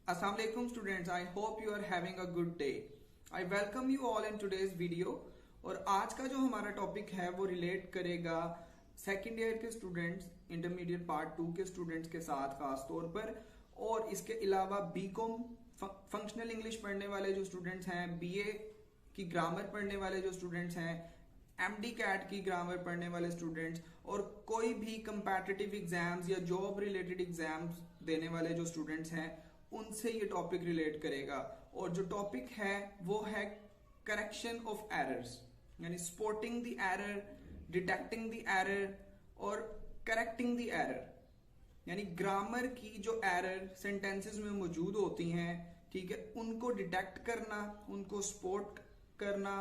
Assalamu alaikum students, I hope you are having a good day. I welcome you all in today's video। और आज का जो हमारा topic है वो रिलेट करेगा सेकेंड ईयर के स्टूडेंट्स, इंटरमीडिएट पार्ट 2 के स्टूडेंट्स के साथ खास तौर पर, और इसके अलावा बीकॉम फंक्शनल इंग्लिश पढ़ने वाले जो स्टूडेंट्स हैं, बीए की ग्रामर पढ़ने वाले जो स्टूडेंट्स हैं, एमडी कैट की ग्रामर पढ़ने वाले स्टूडेंट्स, और कोई भी कंपैटिटिव एग्जाम्स या जॉब रिलेटेड एग्जाम्स देने वाले जो स्टूडेंट्स हैं, उनसे ये टॉपिक रिलेट करेगा। और जो टॉपिक है वो है करेक्शन ऑफ एरर्स, यानी spotting the error, detecting the error और करेक्टिंग द एरर, यानी ग्रामर की जो एरर सेंटेंसेस में मौजूद होती हैं, ठीक है, उनको डिटेक्ट करना, उनको स्पॉट करना,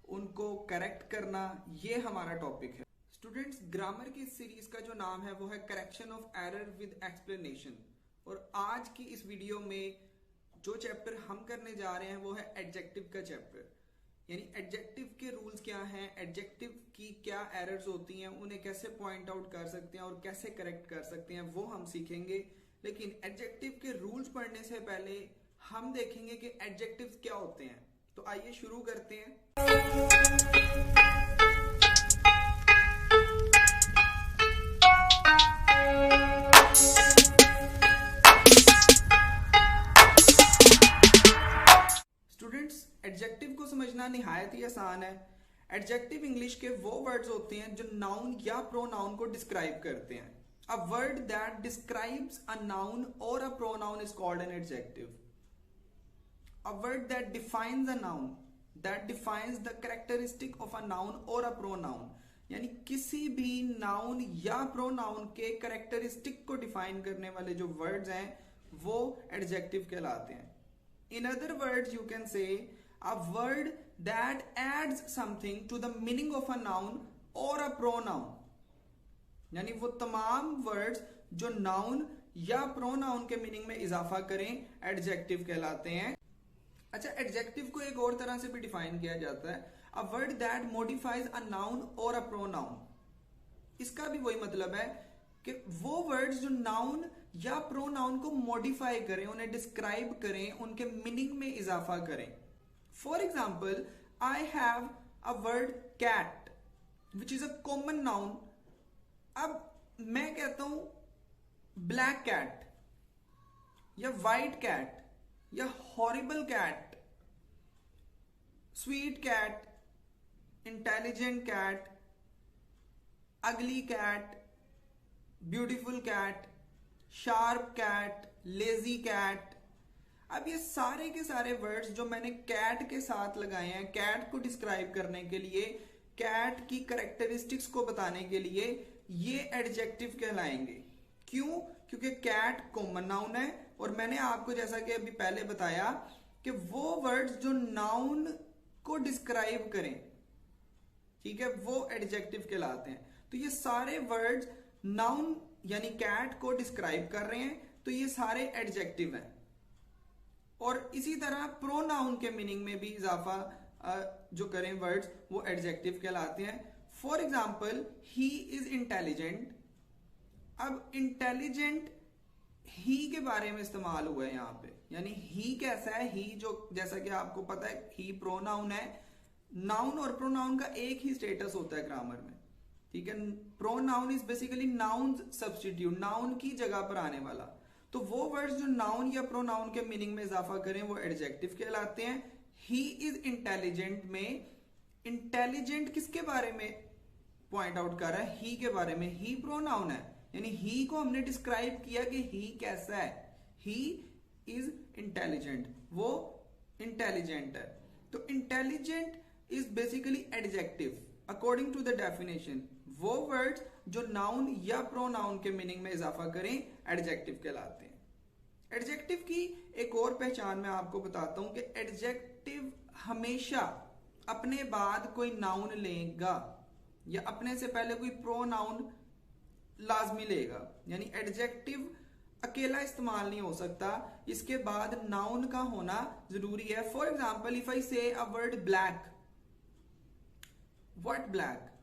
उनको करेक्ट करना, ये हमारा टॉपिक है। स्टूडेंट्स, ग्रामर की सीरीज का जो नाम है वो है correction of error with explanation. और आज की इस वीडियो में जो चैप्टर हम करने जा रहे हैं वो है एडजेक्टिव का चैप्टर, यानी एडजेक्टिव के रूल्स क्या हैं, एडजेक्टिव की क्या एरर्स होती हैं, उन्हें कैसे पॉइंट आउट कर सकते हैं और कैसे करेक्ट कर सकते हैं, वो हम सीखेंगे। लेकिन एडजेक्टिव के रूल्स पढ़ने से पहले हम देखेंगे कि एडजेक्टिव्स क्या होते हैं। तो आइए शुरू करते हैं। एडजेक्टिव को समझना निहायत ही आसान है। एडजेक्टिव इंग्लिश के वो वर्ड्स होते हैं जो नाउन या प्रोनाउन को डिस्क्राइब करते हैं। A word that describes a noun और a pronoun is called an adjective. A word that defines a noun, that defines the characteristic of a noun और अ प्रोनाउन, यानी किसी भी नाउन या प्रोनाउन के कैरेक्टरिस्टिक को डिफाइन करने वाले जो वर्ड्स हैं वो एडजेक्टिव कहलाते हैं। In other words, you can say a word that adds something to the meaning of a noun or a pronoun, यानी वो तमाम words जो noun या pronoun के meaning में इजाफा करें adjective कहलाते हैं। अच्छा, adjective को एक और तरह से भी define किया जाता है, a word that modifies a noun or a pronoun। इसका भी वही मतलब है कि वो वर्ड्स जो नाउन या प्रोनाउन को मॉडिफाई करें, उन्हें डिस्क्राइब करें, उनके मीनिंग में इजाफा करें। For example, I have a word cat which is a common noun. अब मैं कहता हूं ब्लैक कैट या वाइट कैट या horrible cat, sweet cat, intelligent cat, ugly cat, beautiful cat, sharp cat, lazy cat. अब ये सारे के सारे वर्ड्स जो मैंने कैट के साथ लगाए हैं, कैट को डिस्क्राइब करने के लिए, कैट की कैरेक्टरिस्टिक्स को बताने के लिए, ये एडजेक्टिव कहलाएंगे। क्यों? क्योंकि कैट कॉमन नाउन है और मैंने आपको जैसा कि अभी पहले बताया कि वो वर्ड्स जो नाउन को डिस्क्राइब करें, ठीक है, वो एडजेक्टिव कहलाते हैं। तो ये सारे वर्ड्स नाउन यानी कैट को डिस्क्राइब कर रहे हैं, तो ये सारे एडजेक्टिव हैं। और इसी तरह प्रोनाउन के मीनिंग में भी इजाफा जो करें वर्ड्स, वो एडजेक्टिव कहलाते हैं। For example, he is intelligent. अब इंटेलिजेंट ही के बारे में इस्तेमाल हुआ है यहां पे, यानी ही कैसा है, ही जो जैसा कि आपको पता है ही प्रोनाउन है। नाउन और प्रोनाउन का एक ही स्टेटस होता है ग्रामर में, ठीक है। Pronoun is basically noun substitute, noun की जगह पर आने वाला। तो वो वर्ड्स जो नाउन या प्रोनाउन के मीनिंग में इजाफा करें वो एडजेक्टिव कहलाते हैं। ही इज इंटेलिजेंट में इंटेलिजेंट किसके बारे में पॉइंट आउट कर रहा है? ही के बारे में। ही प्रोनाउन है, यानी ही को हमने डिस्क्राइब किया कि ही कैसा है, ही इज इंटेलिजेंट, वो इंटेलिजेंट है। तो intelligent is basically adjective according to the definition. वो वर्ड्स जो नाउन या प्रोनाउन के मीनिंग में इजाफा करें एडजेक्टिव कहलाते हैं। एडजेक्टिव की एक और पहचान मैं आपको बताता हूं कि एडजेक्टिव हमेशा अपने बाद कोई नाउन लेगा या अपने से पहले कोई प्रोनाउन लाजमी लेगा, यानी एडजेक्टिव अकेला इस्तेमाल नहीं हो सकता, इसके बाद नाउन का होना जरूरी है। फॉर एग्जाम्पल, इफ आई से a word black, what black,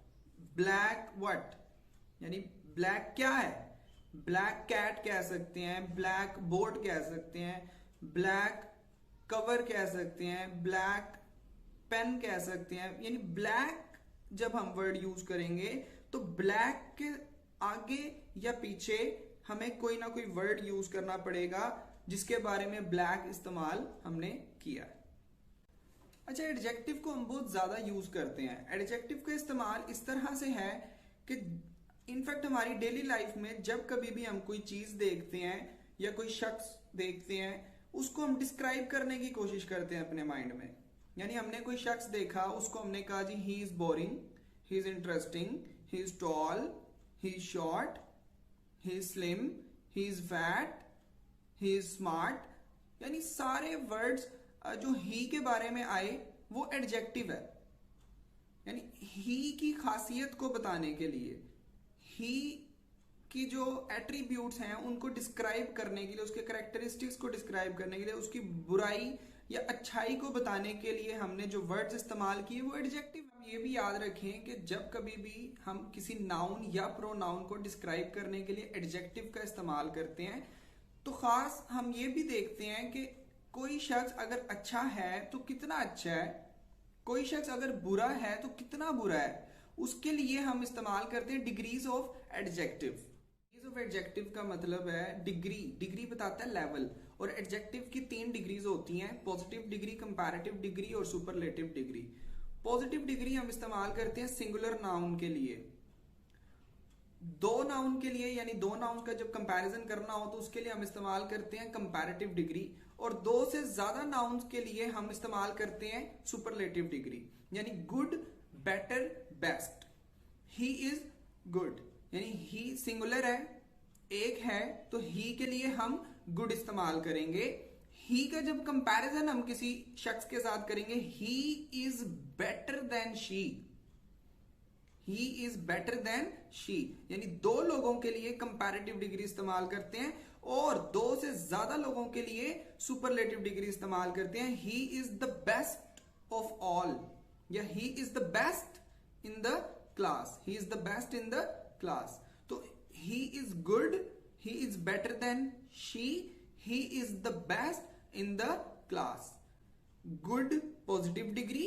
black what, यानी ब्लैक क्या है? ब्लैक कैट कह सकते हैं, ब्लैक बोर्ड कह सकते हैं, ब्लैक कवर कह सकते हैं, ब्लैक पेन कह सकते हैं। यानी ब्लैक जब हम वर्ड यूज करेंगे तो ब्लैक के आगे या पीछे हमें कोई ना कोई वर्ड यूज करना पड़ेगा जिसके बारे में ब्लैक इस्तेमाल हमने किया है। अच्छा, एडजेक्टिव को हम बहुत ज्यादा यूज करते हैं। एडजेक्टिव का इस्तेमाल इस तरह से है कि इनफैक्ट हमारी डेली लाइफ में जब कभी भी हम कोई चीज देखते हैं या कोई शख्स देखते हैं, उसको हम डिस्क्राइब करने की कोशिश करते हैं अपने माइंड में। यानी हमने कोई शख्स देखा, उसको हमने कहा जी he is boring, he is interesting, he is tall, he is short, he is slim, he is fat, he is smart. यानी सारे वर्ड्स जो ही के बारे में आए वो एडजेक्टिव है। यानी ही की खासियत को बताने के लिए, ही की जो एट्रीब्यूट्स हैं उनको डिस्क्राइब करने के लिए, उसके कैरेक्टरिस्टिक्स को डिस्क्राइब करने के लिए, उसकी बुराई या अच्छाई को बताने के लिए हमने जो वर्ड्स इस्तेमाल किए वो एडजेक्टिव। हम ये भी याद रखें कि जब कभी भी हम किसी नाउन या प्रोनाउन को डिस्क्राइब करने के लिए एडजेक्टिव का इस्तेमाल करते हैं तो खास हम ये भी देखते हैं कि कोई शख्स अगर अच्छा है तो कितना अच्छा है, कोई शख्स अगर बुरा है तो कितना बुरा है। उसके लिए हम इस्तेमाल करते हैं degrees of adjective. Degrees of adjective का मतलब है डिग्री, डिग्री बताता है लेवल। और एडजेक्टिव की 3 डिग्रीज होती हैं, पॉजिटिव डिग्री, कंपैरेटिव डिग्री और सुपरलेटिव डिग्री। पॉजिटिव डिग्री हम इस्तेमाल करते हैं सिंगुलर नाउन के लिए। 2 नाउन के लिए, यानी 2 नाउन का जब कंपैरिजन करना हो तो उसके लिए हम इस्तेमाल करते हैं कंपैरेटिव डिग्री। और 2 से ज्यादा नाउन्स के लिए हम इस्तेमाल करते हैं सुपरलेटिव डिग्री। यानी good, better, best. He is good, यानी ही सिंगुलर है, एक है, तो ही के लिए हम गुड इस्तेमाल करेंगे। ही का जब कंपैरिजन हम किसी शख्स के साथ करेंगे, ही is better than she, he is better than she. यानी 2 लोगों के लिए कंपैरेटिव डिग्री इस्तेमाल करते हैं और 2 से ज्यादा लोगों के लिए सुपरलेटिव डिग्री इस्तेमाल करते हैं। He is the best of all, या he is the best in the class, he is the best in the class. तो he is good, he is better than she, he is the best in the class. Good positive degree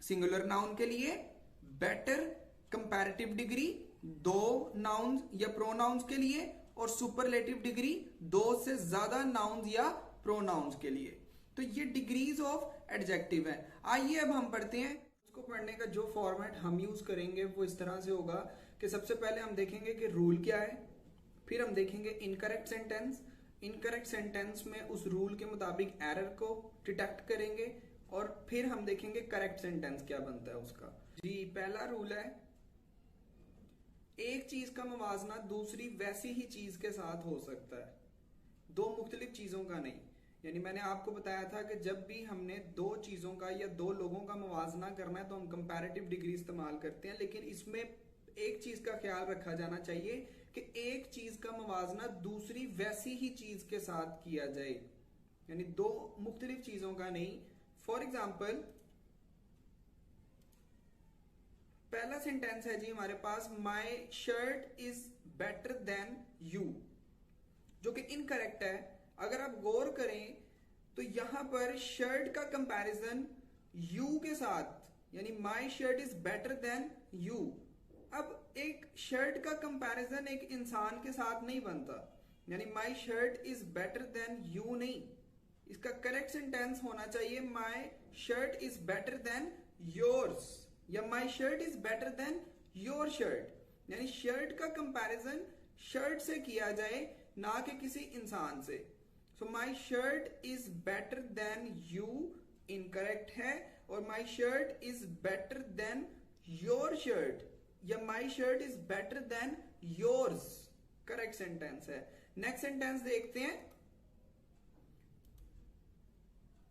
singular noun के लिए, better comparative degree 2 nouns या pronouns के लिए, और superlative degree 2 से ज्यादा nouns या प्रोनाउंस के लिए। तो ये डिग्रीज ऑफ एडजेक्टिव है। आइए अब हम पढ़ते हैं। इसको पढ़ने का जो फॉर्मेट हम यूज करेंगे वो इस तरह से होगा कि सबसे पहले हम देखेंगे कि रूल क्या है, फिर हम देखेंगे इनकरेक्ट सेंटेंस। इनकरेक्ट सेंटेंस में उस रूल के मुताबिक एरर को डिटेक्ट करेंगे, और फिर हम देखेंगे करेक्ट सेंटेंस क्या बनता है उसका। जी, पहला रूल है एक चीज का मवाजना दूसरी वैसी ही चीज के साथ हो सकता है, 2 मुख्तलिफ चीजों का नहीं। यानी मैंने आपको बताया था कि जब भी हमने 2 चीजों का या 2 लोगों का मवाजना करना है तो हम कंपैरेटिव डिग्री इस्तेमाल करते हैं, लेकिन इसमें एक चीज का ख्याल रखा जाना चाहिए कि एक चीज का मवाजना दूसरी वैसी ही चीज के साथ किया जाए, यानी 2 मुख्तलिफ चीजों का नहीं। फॉर एग्जाम्पल, पहला सेंटेंस है जी हमारे पास, my shirt is better than you, जो कि इनकरेक्ट है। अगर आप गौर करें तो यहां पर शर्ट का कंपैरिजन यू के साथ, यानी my shirt is better than you. अब एक शर्ट का कंपैरिजन एक इंसान के साथ नहीं बनता, यानी my shirt is better than you नहीं। इसका करेक्ट सेंटेंस होना चाहिए my shirt is better than yours, या my shirt is better than your shirt. यानी शर्ट का कंपैरिजन शर्ट से किया जाए, ना कि किसी इंसान से। So my shirt is better than you incorrect है, और my shirt is better than your shirt या my shirt is better than yours correct sentence है। नेक्स्ट सेंटेंस देखते हैं,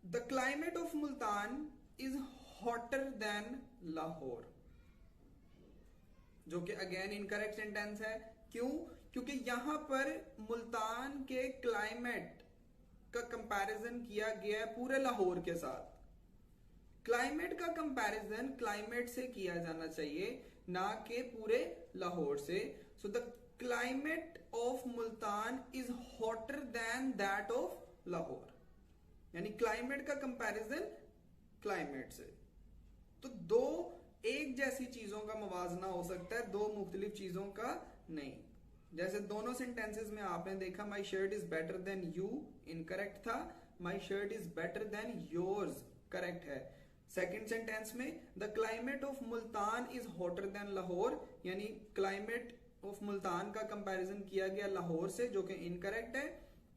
the climate of Multan is hotter than Lahore, जो कि again incorrect sentence है। क्यों? क्योंकि यहां पर मुल्तान के क्लाइमेट का कंपैरिजन किया गया है पूरे लाहौर के साथ। क्लाइमेट का कंपैरिजन क्लाइमेट से किया जाना चाहिए, ना कि पूरे लाहौर से। So the climate of Multan is hotter then that of Lahore. यानी क्लाइमेट का कंपैरिजन क्लाइमेट से। तो दो एक जैसी चीजों का मुवाजना हो सकता है, दो मुख्तलिफ चीजों का नहीं। जैसे दोनों सेंटेंसेस में आपने देखा my shirt is better than you incorrect था, my shirt is better than yours correct है। सेकेंड सेंटेंस में the climate of Multan is hotter than Lahore, यानी क्लाइमेट ऑफ मुल्तान का कंपैरिजन किया गया लाहौर से, जो कि इनकरेक्ट है।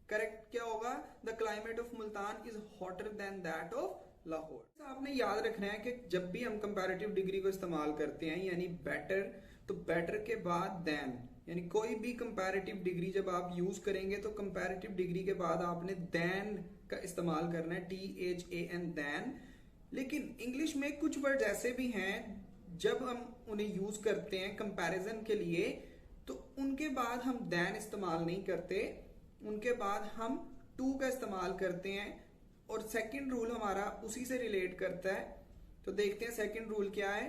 करेक्ट क्या होगा? The climate of Multan is hotter then that of Lahore. आपने याद रखना है कि जब भी हम कंपैरेटिव डिग्री को इस्तेमाल करते हैं यानी बेटर, तो बेटर के बाद देन, यानी कोई भी कंपैरेटिव डिग्री जब आप यूज करेंगे तो कंपैरेटिव डिग्री के बाद आपने देन का इस्तेमाल करना है, THAN देन। लेकिन इंग्लिश में कुछ वर्ड ऐसे भी हैं जब हम उन्हें यूज करते हैं कंपैरिजन के लिए तो उनके बाद हम देन इस्तेमाल नहीं करते, उनके बाद हम टू का इस्तेमाल करते हैं। और सेकंड रूल हमारा उसी से रिलेट करता है। तो देखते हैं सेकंड रूल क्या है।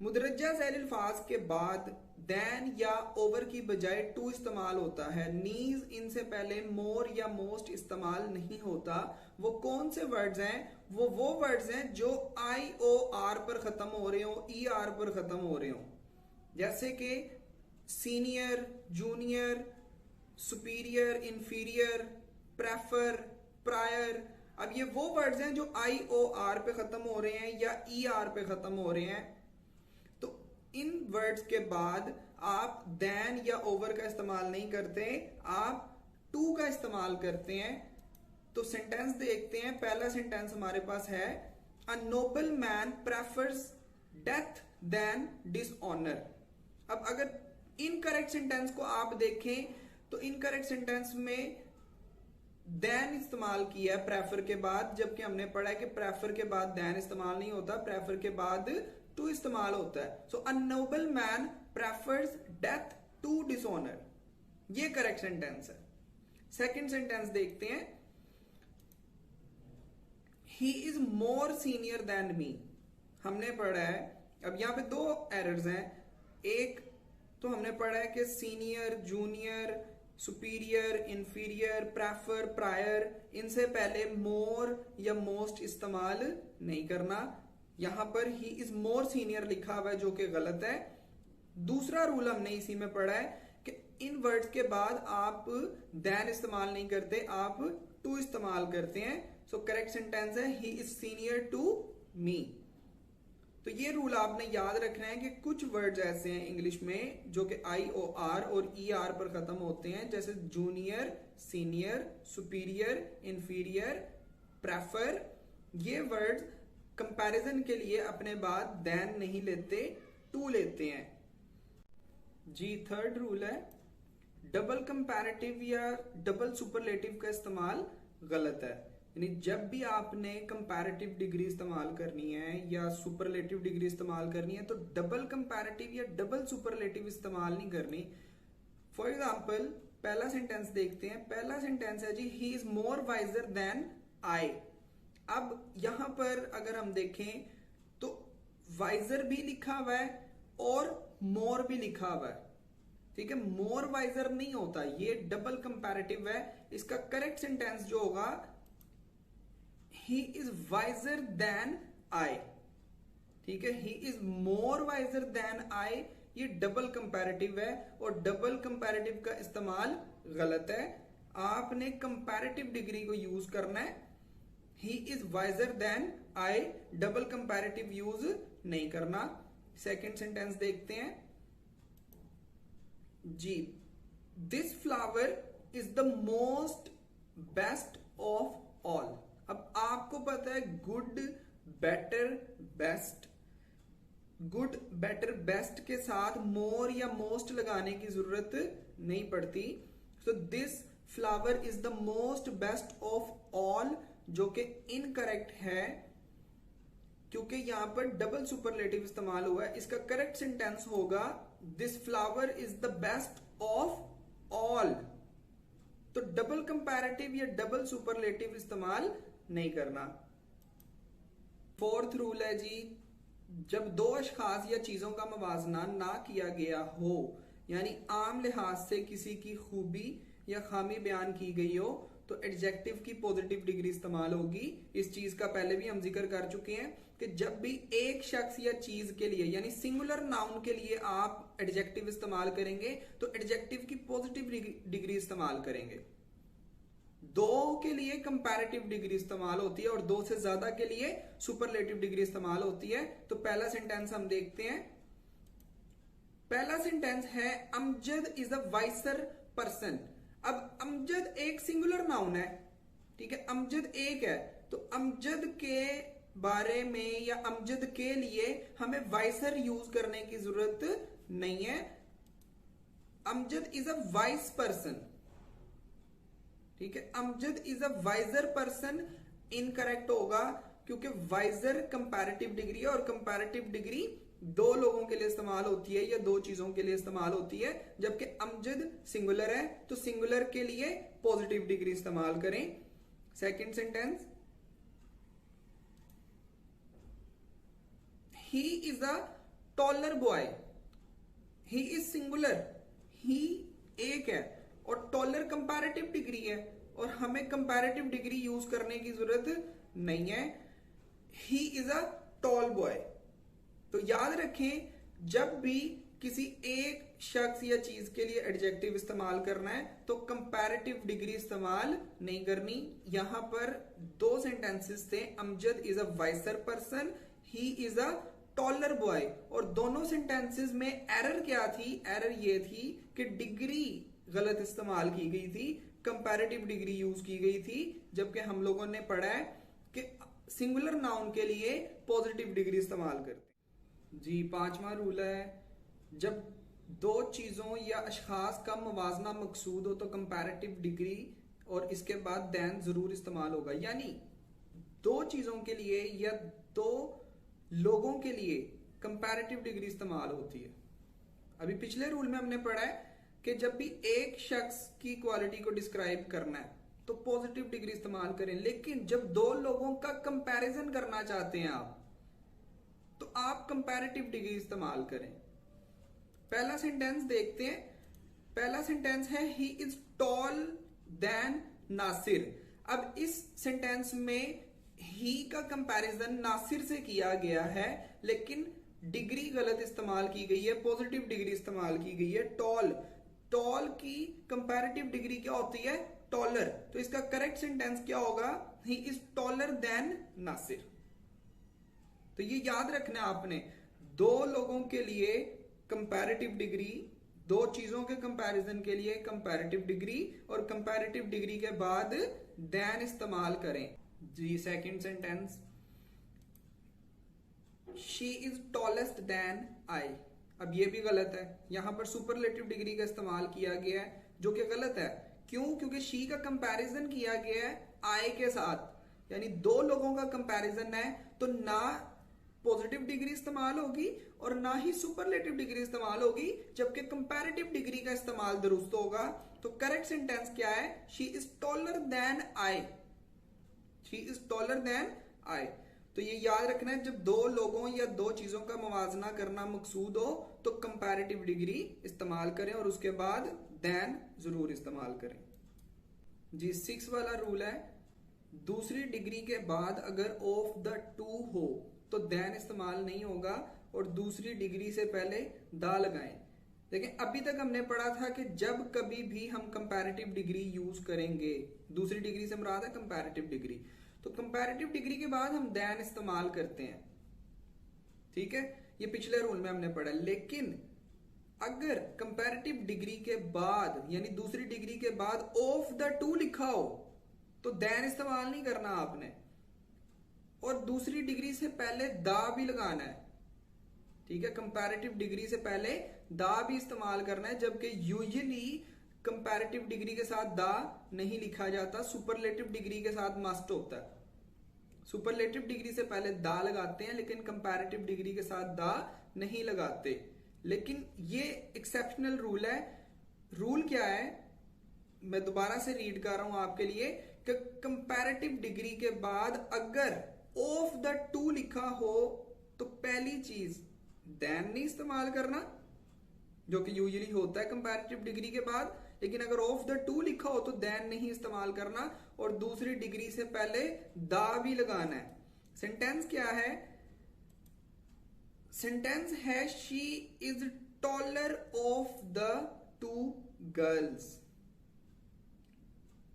मुदरजा झैल अल्फाज के बाद देन या ओवर की बजाय टू इस्तेमाल होता है। नीज इनसे पहले मोर या मोस्ट इस्तेमाल नहीं होता। वो कौन से वर्ड्स हैं? वो वर्ड्स हैं जो IOR पर खत्म हो रहे हो, ER पर खत्म हो रहे हो, जैसे कि senior, junior, superior, inferior, prefer, prior. अब ये वो वर्ड्स हैं जो IOR पे खत्म हो रहे हैं या ER पे खत्म हो रहे हैं। तो इन वर्ड्स के बाद आप देन या ओवर का इस्तेमाल नहीं करते, आप टू का इस्तेमाल करते हैं। तो सेंटेंस देखते हैं। पहला सेंटेंस हमारे पास है a noble man prefers death than dishonour. अब अगर इनकरेक्ट सेंटेंस को आप देखें तो इनकरेक्ट सेंटेंस में देन इस्तेमाल किया है प्रेफर के बाद, जबकि हमने पढ़ा है कि प्रेफर के बाद देन इस्तेमाल नहीं होता, प्रेफर के बाद टू इस्तेमाल होता है। So a noble man prefers death to dishonour, ये करेक्ट सेंटेंस है। सेकंड सेंटेंस देखते हैं। He is more senior than me, हमने पढ़ा है। अब यहां पे दो एरर्स हैं। एक तो हमने पढ़ा है कि senior, junior, superior, inferior, prefer, prior, इनसे पहले मोर या मोस्ट इस्तेमाल नहीं करना। यहां पर ही इज मोर सीनियर लिखा हुआ है जो कि गलत है। दूसरा रूल हमने इसी में पढ़ा है कि इन वर्ड्स के बाद आप देन इस्तेमाल नहीं करते, आप टू इस्तेमाल करते हैं। सो करेक्ट सेंटेंस है he is senior to me. तो ये रूल आपने याद रखना है कि कुछ वर्ड्स ऐसे हैं इंग्लिश में जो कि IOR और ER पर खत्म होते हैं, जैसे junior, senior, superior, inferior, prefer. ये वर्ड्स कंपैरिजन के लिए अपने बाद देन नहीं लेते, टू लेते हैं जी। थर्ड रूल है डबल कंपैरेटिव या डबल सुपरलेटिव का इस्तेमाल गलत है। यानी जब भी आपने कंपैरेटिव डिग्री इस्तेमाल करनी है या सुपरलेटिव डिग्री इस्तेमाल करनी है तो डबल कंपैरेटिव या डबल सुपरलेटिव इस्तेमाल नहीं करनी। फॉर एग्जांपल पहला सेंटेंस देखते हैं। पहला सेंटेंस है जी he is more wiser than I. अब यहां पर अगर हम देखें तो वाइजर भी लिखा हुआ है और मोर भी लिखा हुआ है, ठीक है। मोर वाइजर नहीं होता, ये डबल कंपैरेटिव है। इसका करेक्ट सेंटेंस जो होगा he is wiser than I, ठीक है। he is more wiser than I, ये डबल कंपैरेटिव है और डबल कंपैरेटिव का इस्तेमाल गलत है। आपने कंपैरेटिव डिग्री को यूज करना है। he is wiser than I, double comparative use नहीं करना। सेकंड सेंटेंस देखते हैं जी। This flower is the most best of all. अब आपको पता है good, better, best. Good, better, best के साथ मोर या मोस्ट लगाने की जरूरत नहीं पड़ती। So this flower is the most best of all, जो कि इनकरेक्ट है क्योंकि यहां पर डबल सुपरलेटिव इस्तेमाल हुआ है। इसका करेक्ट सेंटेंस होगा this flower is the best of all. तो डबल कंपैरेटिव या डबल सुपरलेटिव इस्तेमाल नहीं करना। फोर्थ रूल है जी, जब दो अशखास या चीजों का मवाजना ना किया गया हो, यानी आम लिहाज से किसी की खूबी या खामी बयान की गई हो, तो एडजेक्टिव की पॉजिटिव डिग्री इस्तेमाल होगी। इस चीज का पहले भी हम जिक्र कर चुके हैं कि जब भी एक शख्स या चीज के लिए यानी सिंगुलर नाउन के लिए आप एडजेक्टिव इस्तेमाल करेंगे तो एडजेक्टिव की पॉजिटिव डिग्री इस्तेमाल करेंगे। दो के लिए कंपैरेटिव डिग्री इस्तेमाल होती है और दो से ज्यादा के लिए सुपरलेटिव डिग्री इस्तेमाल होती है। तो पहला सेंटेंस हम देखते हैं। पहला सेंटेंस है Amjad is a wiser person. अब अमजद एक सिंगुलर नाउन है, ठीक है, अमजद एक है, तो अमजद के बारे में या अमजद के लिए हमें वाइसर यूज करने की जरूरत नहीं है। Amjad is a wise person, ठीक है, Amjad is a wiser person incorrect होगा क्योंकि वाइजर कंपैरेटिव डिग्री है और कंपैरेटिव डिग्री दो लोगों के लिए इस्तेमाल होती है या दो चीजों के लिए इस्तेमाल होती है, जबकि अमजद सिंगुलर है तो सिंगुलर के लिए पॉजिटिव डिग्री इस्तेमाल करें। Second sentence, he is a taller boy. He is singular, he एक है और टॉलर कंपैरेटिव डिग्री है और हमें कंपैरेटिव डिग्री यूज करने की जरूरत नहीं है। He is a tall boy. तो याद रखें, जब भी किसी एक शख्स या चीज के लिए एडजेक्टिव इस्तेमाल करना है तो कंपैरेटिव डिग्री इस्तेमाल नहीं करनी। यहां पर दो सेंटेंसेस थे, Amjad is a wiser person, he is a taller boy, और दोनों सेंटेंसेस में एरर क्या थी? एरर ये थी कि डिग्री गलत इस्तेमाल की गई थी, कंपैरेटिव डिग्री यूज की गई थी, जबकि हम लोगों ने पढ़ा है कि सिंगुलर नाउन के लिए पॉजिटिव डिग्री इस्तेमाल करते जी। पांचवा रूल है, जब दो चीजों या अशखास का मवाजना मकसूद हो तो कंपैरेटिव डिग्री और इसके बाद देन जरूर इस्तेमाल होगा। यानी दो चीजों के लिए या दो लोगों के लिए कंपैरेटिव डिग्री इस्तेमाल होती है। अभी पिछले रूल में हमने पढ़ा है कि जब भी एक शख्स की क्वालिटी को डिस्क्राइब करना है तो पॉजिटिव डिग्री इस्तेमाल करें, लेकिन जब दो लोगों का कंपैरिजन करना चाहते हैं आप तो आप कंपैरेटिव डिग्री इस्तेमाल करें। पहला सेंटेंस देखते हैं। पहला सेंटेंस है he is tall than Nasir. अब इस सेंटेंस में ही का कंपैरिजन नासिर से किया गया है, लेकिन डिग्री गलत इस्तेमाल की गई है, पॉजिटिव डिग्री इस्तेमाल की गई है। टॉल, टॉल की कंपैरेटिव डिग्री क्या होती है? टॉलर। तो इसका करेक्ट सेंटेंस क्या होगा? He is taller than Nasir. तो ये याद रखना आपने, दो लोगों के लिए कंपैरेटिव डिग्री, दो चीजों के कंपैरिजन के लिए कंपैरेटिव डिग्री, और कंपैरेटिव डिग्री के बाद देन इस्तेमाल करें जी। Second sentence, she is tallest than I. अब ये भी गलत है, यहां पर सुपरलेटिव डिग्री का इस्तेमाल किया गया है जो कि गलत है। क्यों? क्योंकि शी का कंपैरिजन किया गया है आई के साथ, यानी दो लोगों का कंपैरिजन है तो ना पॉजिटिव डिग्री इस्तेमाल होगी और ना ही सुपरलेटिव डिग्री इस्तेमाल होगी, जबकि कंपैरेटिव डिग्री का इस्तेमाल दुरुस्त होगा। तो करेक्ट सेंटेंस क्या है? She is taller than I. She is taller than I. तो ये याद रखना है, जब दो लोगों या दो चीजों का मुवाजना करना मकसूद हो तो कंपैरेटिव डिग्री इस्तेमाल करें और उसके बाद देन जरूर इस्तेमाल करें जी। 6 वाला रूल है, दूसरी डिग्री के बाद अगर ऑफ द टू हो तो देन इस्तेमाल नहीं होगा और दूसरी डिग्री से पहले दा लगाएं। लेकिन अभी तक हमने पढ़ा था कि जब कभी भी हम कंपैरेटिव डिग्री यूज करेंगे, दूसरी डिग्री से मुराद है कंपैरेटिव डिग्री, तो कंपैरेटिव डिग्री के बाद हम देन इस्तेमाल करते हैं, ठीक है, ये पिछले रूल में हमने पढ़ा। लेकिन अगर कंपैरेटिव डिग्री के बाद यानी दूसरी डिग्री के बाद ऑफ द टू लिखा हो तो देन इस्तेमाल नहीं करना आपने, और दूसरी डिग्री से पहले दा भी लगाना है, ठीक है, कंपैरेटिव डिग्री से पहले दा भी इस्तेमाल करना है, जबकि यूजुअली कंपैरेटिव डिग्री के साथ दा नहीं लिखा जाता, सुपरलेटिव डिग्री के साथ मस्ट होता है। सुपरलेटिव डिग्री से पहले दा लगाते हैं लेकिन कंपैरेटिव डिग्री के साथ दा नहीं लगाते। लेकिन ये एक्सेप्शनल रूल है। रूल क्या है, मैं दोबारा से रीड कर रहा हूं आपके लिए कि कंपैरेटिव डिग्री के बाद अगर ऑफ द टू लिखा हो तो पहली चीज देन नहीं इस्तेमाल करना, जो कि यूजुअली होता है कंपैरेटिव डिग्री के बाद, लेकिन अगर ऑफ द टू लिखा हो तो देन नहीं इस्तेमाल करना और दूसरी डिग्री से पहले दा भी लगाना है। सेंटेंस क्या है? सेंटेंस है she is taller of the two girls.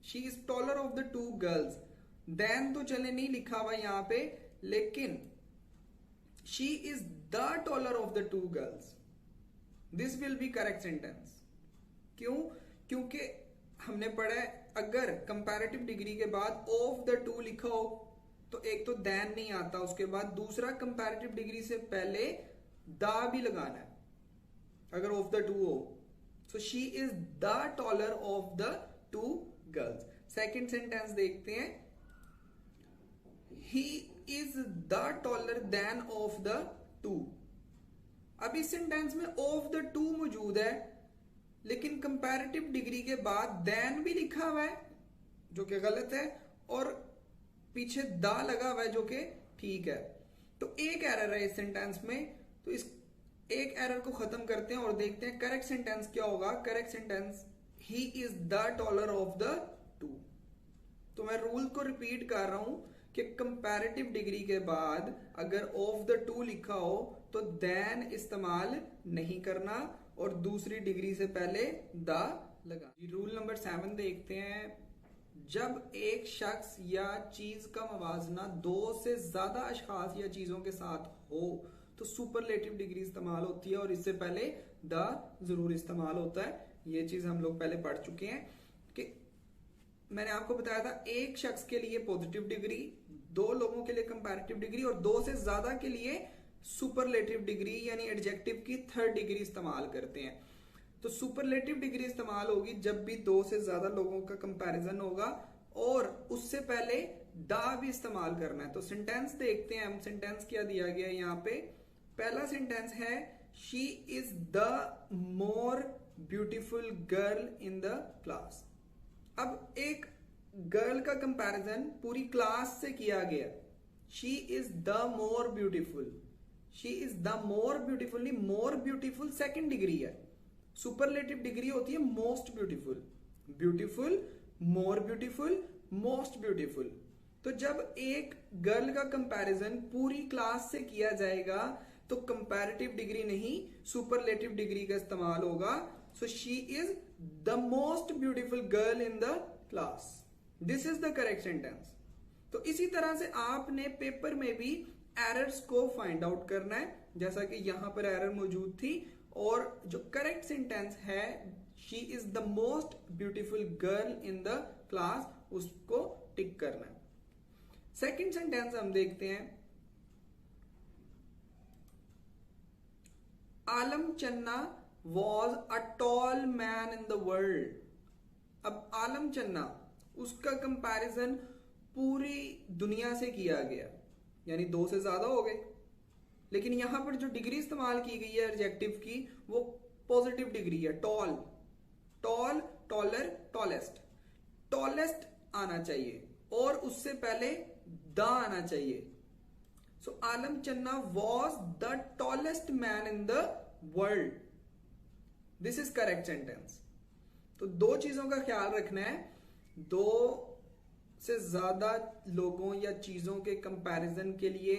She is taller of the two girls. Then तो चले नहीं लिखा हुआ यहां पे, लेकिन she is the taller of the two girls. This will be correct sentence. क्यों? क्योंकि हमने पढ़ा है अगर कंपैरेटिव डिग्री के बाद ऑफ द टू लिखा हो तो एक तो देन नहीं आता, उसके बाद दूसरा कंपैरेटिव डिग्री से पहले दा भी लगाना है अगर ऑफ द टू हो। सो she is the taller of the two girls. Second sentence देखते हैं, he is the taller than of the to. अब इस सेंटेंस में ऑफ द टू मौजूद है, लेकिन कंपैरेटिव डिग्री के बाद देन भी लिखा हुआ है जो कि गलत है, और पीछे दा लगा हुआ है जो कि ठीक है। तो एक एरर है इस सेंटेंस में, तो इस एक एरर को खत्म करते हैं और देखते हैं करेक्ट सेंटेंस क्या होगा। Correct sentence, he is the taller of the to. तो मैं रूल को रिपीट कर रहा हूं कि कंपैरेटिव डिग्री के बाद अगर ऑफ द टू लिखा हो तो देन इस्तेमाल नहीं करना और दूसरी डिग्री से पहले द लगा। रूल नंबर 7 देखते हैं, जब एक शख्स या चीज का मवाजना दो से ज्यादा अशखास या चीजों के साथ हो तो सुपरलेटिव डिग्री इस्तेमाल होती है और इससे पहले द जरूर इस्तेमाल होता है। ये चीज हम लोग पहले पढ़ चुके हैं कि मैंने आपको बताया था एक शख्स के लिए पॉजिटिव डिग्री, दो लोगों के लिए कंपैरेटिव डिग्री और दो से ज्यादा के लिए सुपरलेटिव डिग्री यानी एडजेक्टिव की थर्ड डिग्री इस्तेमाल करते हैं। तो सुपरलेटिव डिग्री इस्तेमाल होगी जब भी दो से ज्यादा लोगों का कंपैरिजन होगा और उससे पहले दा भी इस्तेमाल करना है। तो सेंटेंस देखते हैं हम, सेंटेंस क्या दिया गया है यहाँ पे। पहला सेंटेंस है she is the more beautiful girl in the class. अब एक गर्ल का कंपैरिजन पूरी क्लास से किया गया। She is the more beautiful, she is the more beautiful नहीं, मोर ब्यूटीफुल सेकेंड डिग्री है। सुपरलेटिव डिग्री होती है most beautiful, beautiful, more beautiful, most beautiful. तो जब एक गर्ल का कंपैरिजन पूरी क्लास से किया जाएगा तो कंपैरेटिव डिग्री नहीं सुपरलेटिव डिग्री का इस्तेमाल होगा। सो she is the most beautiful girl in the class. This is the correct sentence. तो इसी तरह से आपने पेपर में भी एरर्स को फाइंड आउट करना है, जैसा कि यहां पर एरर मौजूद थी, और जो करेक्ट सेंटेंस है she is the most beautiful girl in the class, उसको टिक करना है। सेकेंड सेंटेंस हम देखते हैं, आलम चन्ना was a tall man in the world. अब आलम चन्ना, उसका कंपैरिजन पूरी दुनिया से किया गया, यानी दो से ज्यादा हो गए, लेकिन यहां पर जो डिग्री इस्तेमाल की गई है एडजेक्टिव की वो पॉजिटिव डिग्री है, tall. Tall, taller, tallest. Tallest आना चाहिए और उससे पहले द आना चाहिए। सो आलम चन्ना was the tallest man in the world. This is correct sentence. तो दो चीजों का ख्याल रखना है, दो से ज्यादा लोगों या चीजों के कंपैरिजन के लिए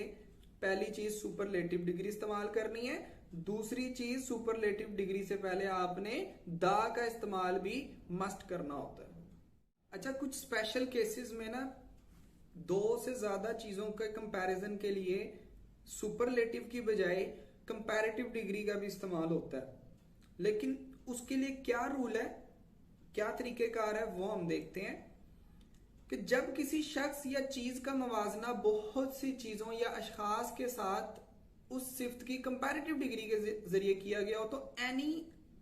पहली चीज सुपरलेटिव डिग्री इस्तेमाल करनी है, दूसरी चीज सुपरलेटिव डिग्री से पहले आपने द का इस्तेमाल भी मस्ट करना होता है। अच्छा, कुछ स्पेशल केसेस में ना दो से ज्यादा चीजों के कंपैरिजन के लिए सुपरलेटिव की बजाय कंपैरेटिव डिग्री का भी इस्तेमाल होता है, लेकिन उसके लिए क्या रूल है, क्या तरीकेकार है, वो हम देखते हैं कि जब किसी शख्स या चीज का मवाजना बहुत सी चीजों या अशखास के साथ उस सिफ्त की कंपैरेटिव डिग्री के जरिए किया गया हो तो एनी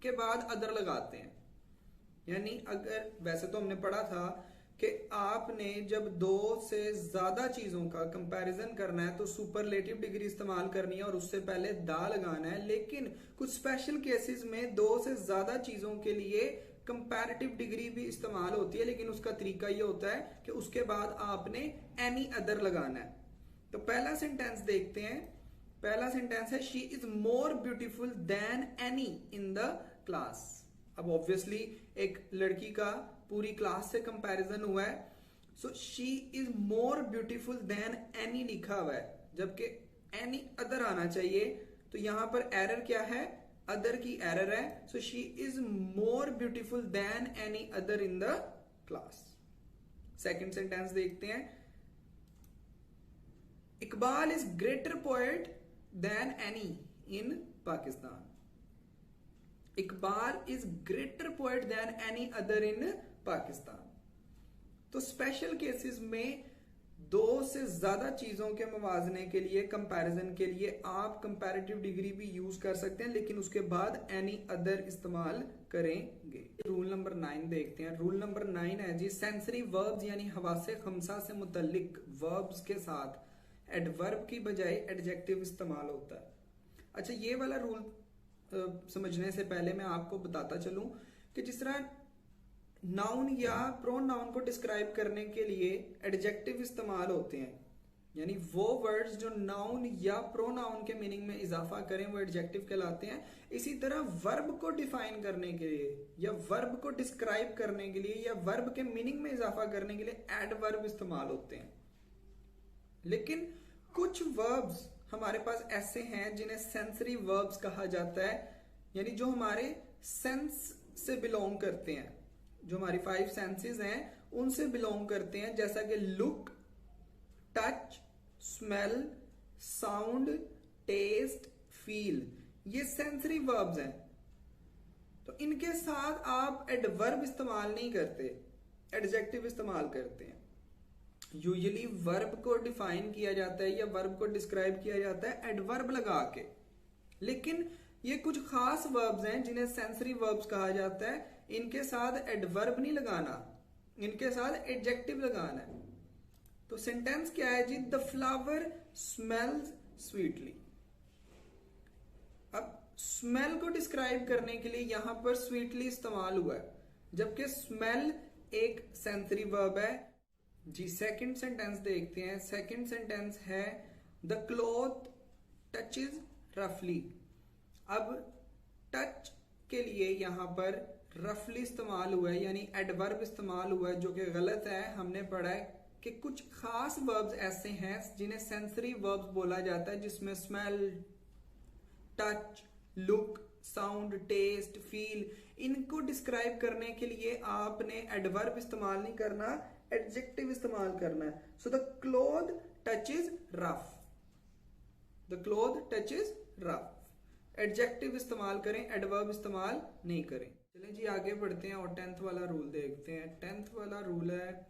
के बाद अदर लगाते हैं। यानी अगर, वैसे तो हमने पढ़ा था कि आपने जब दो से ज्यादा चीजों का कंपैरिजन करना है तो सुपरलेटिव डिग्री इस्तेमाल करनी है और उससे पहले दा लगाना है, लेकिन कुछ स्पेशल केसेस में दो से ज्यादा चीजों के लिए कंपैरेटिव डिग्री भी इस्तेमाल होती है, लेकिन उसका तरीका यह होता है कि उसके बाद आपने एनी अदर लगाना है। तो पहला सेंटेंस देखते हैं। पहला सेंटेंस है she is more beautiful than any in the class. अब ऑब्वियसली एक लड़की का पूरी क्लास से कंपैरिजन हुआ है, so she is more beautiful than any लिखा हुआ है, जबकि एनी अदर आना चाहिए। तो यहां पर एरर क्या है, अदर की एरर है। So she is more beautiful than any other in the class. Second sentence देखते हैं, Iqbal is greater poet than any in Pakistan. Iqbal is greater poet than any other in Pakistan. तो स्पेशल केसेस में दो से ज्यादा चीजों के मवाजने के लिए, कंपैरिजन के लिए आप कंपैरेटिव डिग्री भी यूज कर सकते हैं, लेकिन उसके बाद एनी अदर इस्तेमाल करेंगे। रूल नंबर 9 देखते हैं। रूल नंबर 9 है जी, सेंसरी वर्ब्स यानी हवासे खमसा से मुतल्लिक वर्ब्स के साथ एडवर्ब की बजाय एडजेक्टिव इस्तेमाल होता है। अच्छा, ये वाला रूल समझने से पहले मैं आपको बताता चलूं कि जिस तरह नाउन या प्रोनाउन को डिस्क्राइब करने के लिए एडजेक्टिव इस्तेमाल होते हैं, यानी वो वर्ड्स जो नाउन या प्रोनाउन के मीनिंग में इजाफा करें वो एडजेक्टिव कहलाते हैं। इसी तरह वर्ब को डिफाइन करने के लिए या वर्ब को डिस्क्राइब करने के लिए या वर्ब के मीनिंग में इजाफा करने के लिए एडवर्ब इस्तेमाल होते हैं। लेकिन कुछ वर्ब्स हमारे पास ऐसे हैं जिन्हें सेंसरी वर्ब्स कहा जाता है, यानी जो हमारे सेंस से बिलोंग करते हैं, जो हमारी 5 सेंसेस हैं उनसे बिलोंग करते हैं, जैसा कि look, touch, smell, sound, taste, feel. ये सेंसरी वर्ब्स हैं। तो इनके साथ आप एडवर्ब इस्तेमाल नहीं करते, एडजेक्टिव इस्तेमाल करते हैं। यूजुअली वर्ब को डिफाइन किया जाता है या वर्ब को डिस्क्राइब किया जाता है एडवर्ब लगा के, लेकिन ये कुछ खास वर्ब्स हैं जिन्हें सेंसरी वर्ब्स कहा जाता है। इनके साथ एडवर्ब नहीं लगाना, इनके साथ एडजेक्टिव लगाना है। तो सेंटेंस क्या है जी, द फ्लावर स्मेल्स स्वीटली। अब स्मेल को डिस्क्राइब करने के लिए यहां पर स्वीटली इस्तेमाल हुआ है, जबकि स्मेल एक सेंसरी वर्ब है जी। सेकंड सेंटेंस देखते हैं। सेकंड सेंटेंस है, द क्लॉथ टचेज रफली। अब टच के लिए यहां पर रफली इस्तेमाल हुआ है, यानी एडवर्ब इस्तेमाल हुआ है, जो कि गलत है। हमने पढ़ा है कि कुछ खास वर्ब्स ऐसे हैं जिन्हें सेंसरी वर्ब्स बोला जाता है, जिसमें smell, touch, look, sound, taste, feel, इनको डिस्क्राइब करने के लिए आपने एडवर्ब इस्तेमाल नहीं करना, एडजेक्टिव इस्तेमाल करना है। So the cloth touches rough, the cloth touches rough. Adjective इस्तेमाल करें, एडवर्ब इस्तेमाल नहीं करें। चलें जी आगे बढ़ते हैं और 10th वाला रूल देखते हैं। 10th वाला रूल है,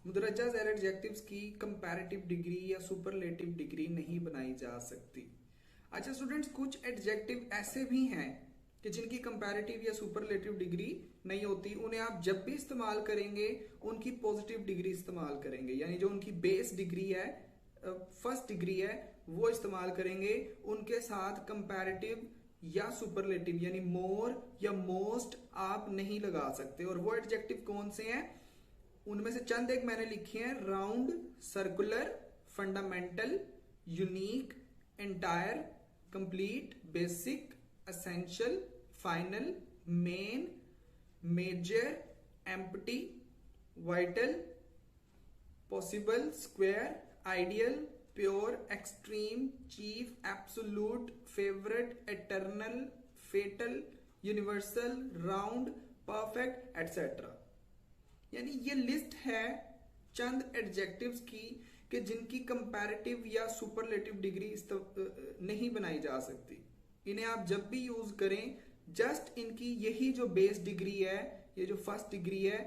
मुदरजा ज़ैर एडजेक्टिव्स की कंपैरेटिव डिग्री या सुपरलेटिव डिग्री नहीं बनाई जा सकती। अच्छा स्टूडेंट्स, कुछ एडजेक्टिव ऐसे भी हैं कि जिनकी कंपैरेटिव या सुपरलेटिव डिग्री नहीं होती। उन्हें आप जब भी इस्तेमाल करेंगे उनकी पॉजिटिव डिग्री इस्तेमाल करेंगे, यानी जो उनकी बेस डिग्री है, फर्स्ट डिग्री है, वो इस्तेमाल करेंगे। उनके साथ कंपैरेटिव या सुपरलेटिव यानी मोर या मोस्ट आप नहीं लगा सकते। और वो एडजेक्टिव कौन से हैं, उनमें से चंद एक मैंने लिखे हैं, round, circular, fundamental, unique, entire, complete, basic, essential, final, main, major, empty, vital, possible, square, ideal, pure, extreme, chief, absolute, favourite, eternal, fatal, universal, round, perfect, etcetera. यानी ये लिस्ट है चंद एडजेक्टिव्स की कि जिनकी कंपैरेटिव या सुपरलेटिव डिग्री नहीं बनाई जा सकती। इन्हें आप जब भी यूज करें, जस्ट इनकी यही जो बेस डिग्री है, ये जो फर्स्ट डिग्री है,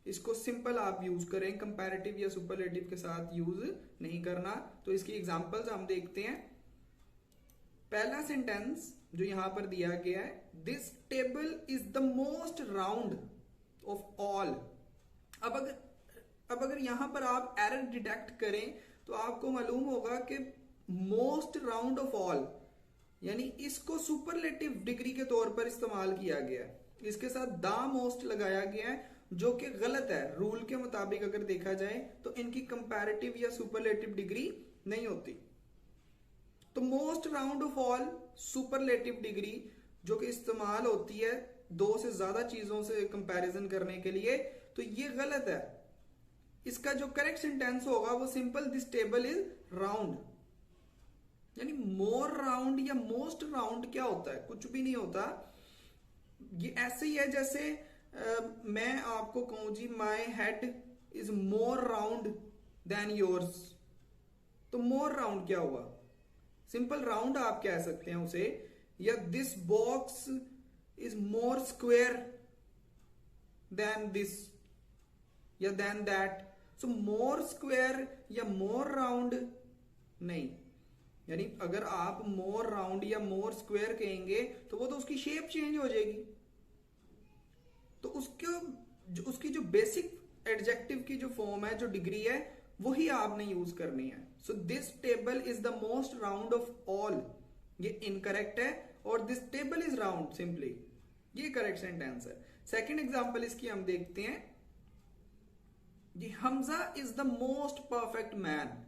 इसको सिंपल आप यूज करें, कंपैरेटिव या सुपरलेटिव के साथ यूज नहीं करना। तो इसकी एग्जांपल्स हम देखते हैं। पहला सेंटेंस जो यहां पर दिया गया है, this table is the most round of all. अब अगर यहां पर आप एरर डिटेक्ट करें तो आपको मालूम होगा कि मोस्ट राउंड ऑफ ऑल, यानी इसको सुपरलेटिव डिग्री के तौर पर इस्तेमाल किया गया है, इसके साथ द मोस्ट लगाया गया है, जो कि गलत है। रूल के मुताबिक अगर देखा जाए तो इनकी कंपैरेटिव या सुपरलेटिव डिग्री नहीं होती। तो most round of all superlative degree जो कि इस्तेमाल होती है दो से ज्यादा चीजों से कंपैरिजन करने के लिए, तो ये गलत है। इसका जो करेक्ट सेंटेंस होगा वो simple, this table is round. यानी मोर राउंड या मोस्ट राउंड क्या होता है? कुछ भी नहीं होता। ये ऐसे ही है जैसे मैं आपको कहूं जी my head is more round than yours, तो मोर राउंड क्या हुआ? सिंपल राउंड आप कह सकते हैं उसे। या this box is more square than this या than that. So more square या मोर राउंड नहीं। यानी अगर आप मोर राउंड या मोर स्क्वेयर कहेंगे तो वो तो उसकी शेप चेंज हो जाएगी। तो उसकी जो बेसिक एडजेक्टिव की जो फॉर्म है, जो डिग्री है, वही आपने यूज करनी है। So this table is the most round of all, ये इनकरेक्ट है, और this table is round simply, ये करेक्ट सेंटेंस है। सेकेंड एग्जाम्पल इसकी हम देखते हैं जी, Hamza is the most perfect man.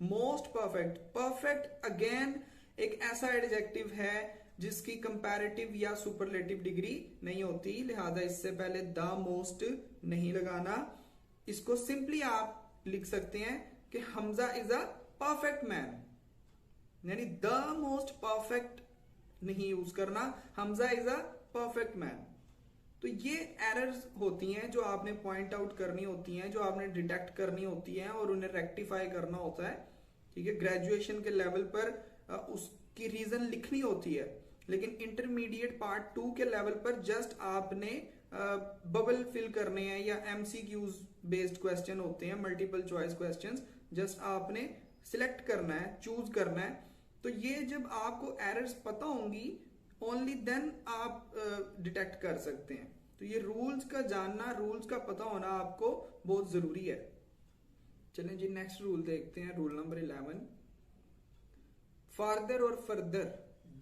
Most perfect, perfect again एक ऐसा एडजेक्टिव है जिसकी कंपैरेटिव या सुपरलेटिव डिग्री नहीं होती, लिहाजा इससे पहले द मोस्ट नहीं लगाना। इसको सिंपली आप लिख सकते हैं कि Hamza is a perfect man, यानी द मोस्ट परफेक्ट नहीं यूज करना, Hamza is a perfect man. तो ये एरर्स होती हैं जो आपने पॉइंट आउट करनी होती हैं, जो आपने डिटेक्ट करनी होती हैं और उन्हें रेक्टिफाई करना होता है। ठीक है, ग्रेजुएशन के लेवल पर उसकी रीजन लिखनी होती है, लेकिन इंटरमीडिएट पार्ट 2 के लेवल पर जस्ट आपने बबल फिल करने हैं, या एमसीक्यूज बेस्ड क्वेश्चन होते हैं, मल्टीपल चॉइस क्वेश्चंस, जस्ट आपने सिलेक्ट करना है, चूज करना है। तो ये जब आपको एरर्स पता होंगी, ओनली देन आप डिटेक्ट कर सकते हैं। तो ये रूल्स का जानना, रूल्स का पता होना आपको बहुत जरूरी है। चलें जी, नेक्स्ट रूल देखते हैं, रूल नंबर 11। फार्दर और फर्दर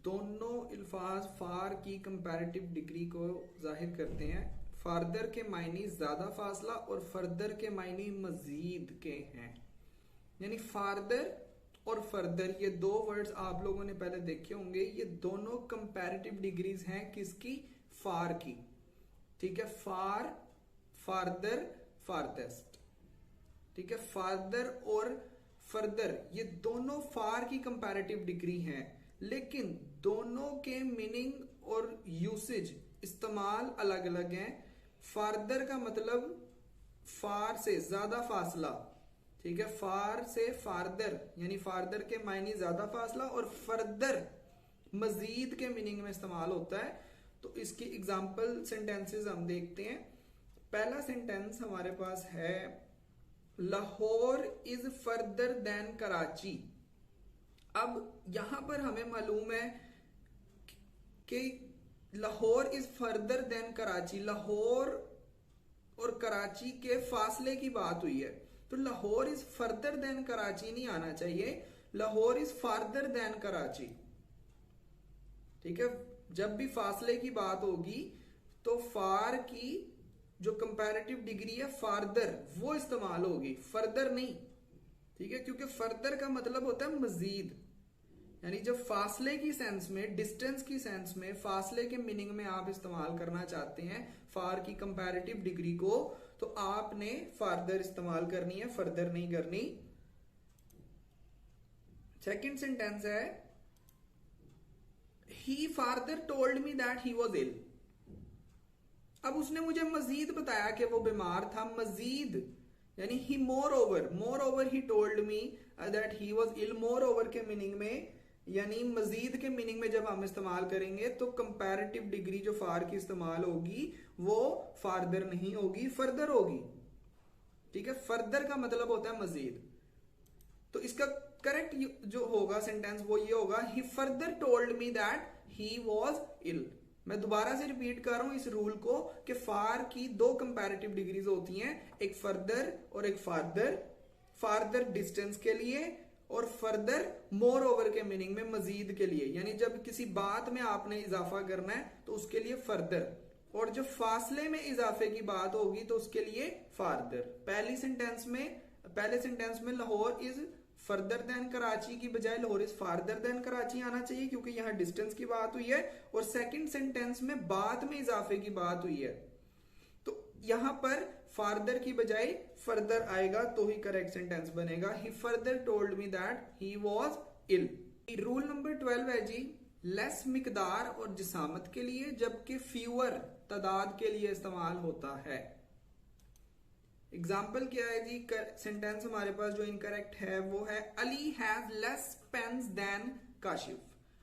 दोनों अल्फाज फार की कंपैरेटिव डिग्री को जाहिर करते हैं। फार्दर के मायने ज्यादा फासला और फर्दर के मायने मजीद के हैं। यानी फार्दर और फर्दर, ये दो वर्ड्स आप लोगों ने पहले देखे होंगे, ये दोनों कंपैरेटिव डिग्रीज हैं किसकी? फार की। ठीक है, फार, फार्दर, फारदेस्ट। ठीक है, फार्दर और फर्दर ये दोनों फार की कंपैरेटिव डिग्री हैं, लेकिन दोनों के मीनिंग और यूसेज, इस्तेमाल अलग अलग हैं। फार्दर का मतलब फार से ज्यादा फासला, ठीक है, फार से फार्दर, यानी फार्दर के मायने ज्यादा फासला, और फर्दर मजीद के मीनिंग में इस्तेमाल होता है। तो इसकी एग्जाम्पल सेंटेंसेस हम देखते हैं। पहला सेंटेंस हमारे पास है, Lahore is further than Karachi. अब यहां पर हमें मालूम है कि Lahore is further than Karachi, Lahore और कराची के फासले की बात हुई है। तो Lahore is further than Karachi नहीं आना चाहिए, Lahore is farther than Karachi. ठीक है, जब भी फासले की बात होगी तो फार की जो कंपैरेटिव डिग्री है फार्दर, वो इस्तेमाल होगी, फर्दर नहीं। ठीक है, क्योंकि फर्दर का मतलब होता है मजीद। यानी जब फासले की सेंस में, डिस्टेंस की सेंस में, फासले के मीनिंग में आप इस्तेमाल करना चाहते हैं फार की कंपैरेटिव डिग्री को, तो आपने फार्दर इस्तेमाल करनी है, फर्दर नहीं करनी। सेकंड सेंटेंस है, he farther told me that he was ill. अब उसने मुझे मजीद बताया कि वो बीमार था, मजीद यानी he moreover he told me that he was ill. Moreover के मीनिंग में, यानी मजीद के मीनिंग में जब हम इस्तेमाल करेंगे तो कंपैरेटिव डिग्री जो फार की इस्तेमाल होगी वो फार्दर नहीं होगी, फर्दर होगी। ठीक है, फर्दर का मतलब होता है मजीद। तो इसका करेक्ट जो होगा सेंटेंस वो ये होगा, he further told me that he was ill. मैं दोबारा से रिपीट कर रहा हूं इस रूल को कि फार की दो कंपैरेटिव डिग्रीज होती हैं, एक फर्दर और एक फार्दर। फार्दर डिस्टेंस के लिए और फर्दर मोर ओवर के मीनिंग में, मजीद के लिए। यानी जब किसी बात में आपने इजाफा करना है तो उसके लिए फर्दर, और जब फासले में इजाफे की बात होगी तो उसके लिए फार्दर। पहले सेंटेंस में Lahore is further than Karachi की बजाय Lahore is farther than Karachi आना चाहिए, क्योंकि यहां डिस्टेंस की बात हुई है और सेकंड सेंटेंस में बाद में इजाफे की बात हुई है, तो यहां पर फार्दर की बजाय फर्दर आएगा तो ही करेक्ट सेंटेंस बनेगा। He further told me that he was ill. Rule number 12 है जी, लेस मिकदार और जिसामत के लिए जबकि फ्यूअर तादाद के लिए इस्तेमाल होता है। एग्जाम्पल क्या है जी, सेंटेंस हमारे पास जो इनकरेक्ट है वो है Ali has less pens than Kashif.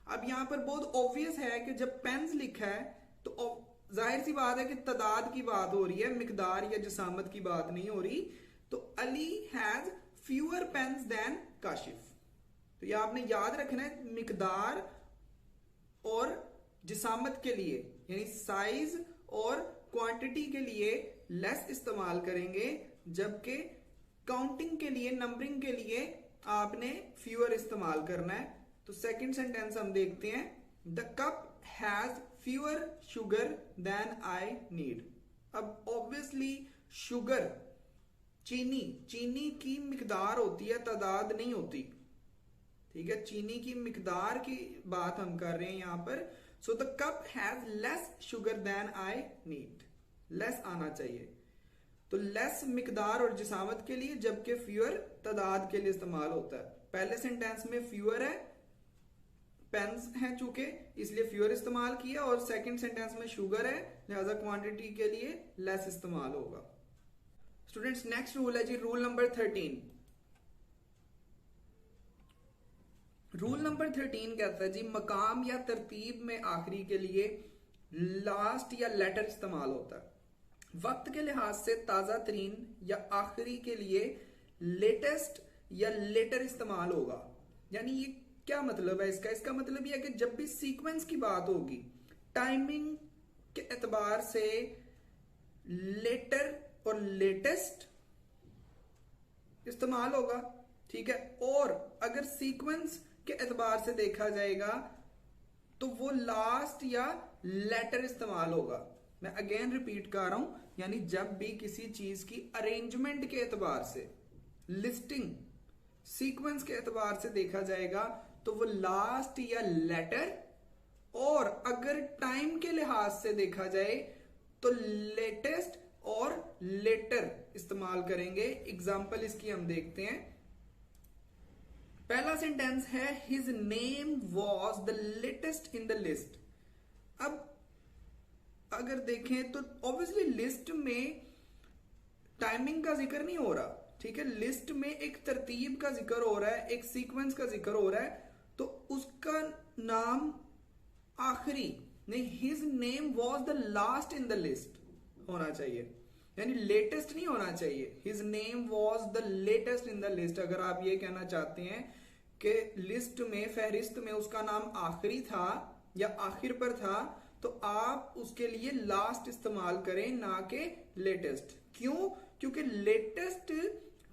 अब यहां पर बहुत ऑब्वियस है कि जब पेन्स लिखा है तो जाहिर सी बात है कि तादाद की बात हो रही है, मिकदार या जिसामत की बात नहीं हो रही। तो Ali has fewer pens than Kashif, तो ये आपने याद रखना है, मिकदार और जिसामत के लिए यानी साइज और क्वांटिटी के लिए लेस इस्तेमाल करेंगे, जबकि काउंटिंग के लिए, नंबरिंग के लिए आपने फ्यूअर इस्तेमाल करना है। तो सेकंड सेंटेंस हम देखते हैं, the cup has fewer sugar than I need. अब ऑब्वियसली शुगर चीनी, चीनी की मिकदार होती है, तादाद नहीं होती, ठीक है, चीनी की मिकदार की बात हम कर रहे हैं यहां पर। So the cup has less sugar than I need, less आना चाहिए। तो लेस मिकदार और जिसामत के लिए, जबकि फ्यूअर तादाद के लिए इस्तेमाल होता है। पहले सेंटेंस में फ्यूअर है, पेन्स है चूंकि, इसलिए फ्यूअर इस्तेमाल किया, और सेकंड सेंटेंस में शुगर है, लिहाजा क्वांटिटी के लिए लेस इस्तेमाल होगा। स्टूडेंट्स नेक्स्ट रूल है जी, रूल नंबर 13। रूल नंबर 13 कहता है जी, मकाम या तरतीब में आखिरी के लिए लास्ट या लेटर इस्तेमाल होता है। वक्त के लिहाज से ताजा तरीन या आखिरी के लिए लेटेस्ट या लेटर इस्तेमाल होगा। यानी ये क्या मतलब है इसका? इसका मतलब यह है कि जब भी सीक्वेंस की बात होगी, टाइमिंग के एतबार से लेटर और लेटेस्ट इस्तेमाल होगा, ठीक है। और अगर सीक्वेंस के एतबार से देखा जाएगा तो वो लास्ट या लेटर इस्तेमाल होगा। मैं अगेन रिपीट कर रहा हूं, यानी जब भी किसी चीज की अरेंजमेंट के एतबार से, लिस्टिंग, सीक्वेंस के एतबार से देखा जाएगा तो वो लास्ट या लेटर, और अगर टाइम के लिहाज से देखा जाए तो लेटेस्ट और लेटर इस्तेमाल करेंगे। एग्जाम्पल इसकी हम देखते हैं। पहला सेंटेंस है his name was the latest in the list. अब अगर देखें तो ऑब्वियसली लिस्ट में टाइमिंग का जिक्र नहीं हो रहा, ठीक है। लिस्ट में एक तरतीब का जिक्र हो रहा है, एक सीक्वेंस का जिक्र हो रहा है, तो उसका नाम आखिरी नहीं, his name was the last in the list होना चाहिए, यानी लेटेस्ट नहीं होना चाहिए। His name was the latest in the list. अगर आप ये कहना चाहते हैं कि लिस्ट में, फहरिस्त में उसका नाम आखिरी था या आखिर पर था, तो आप उसके लिए लास्ट इस्तेमाल करें, ना कि लेटेस्ट। क्यों? क्योंकि लेटेस्ट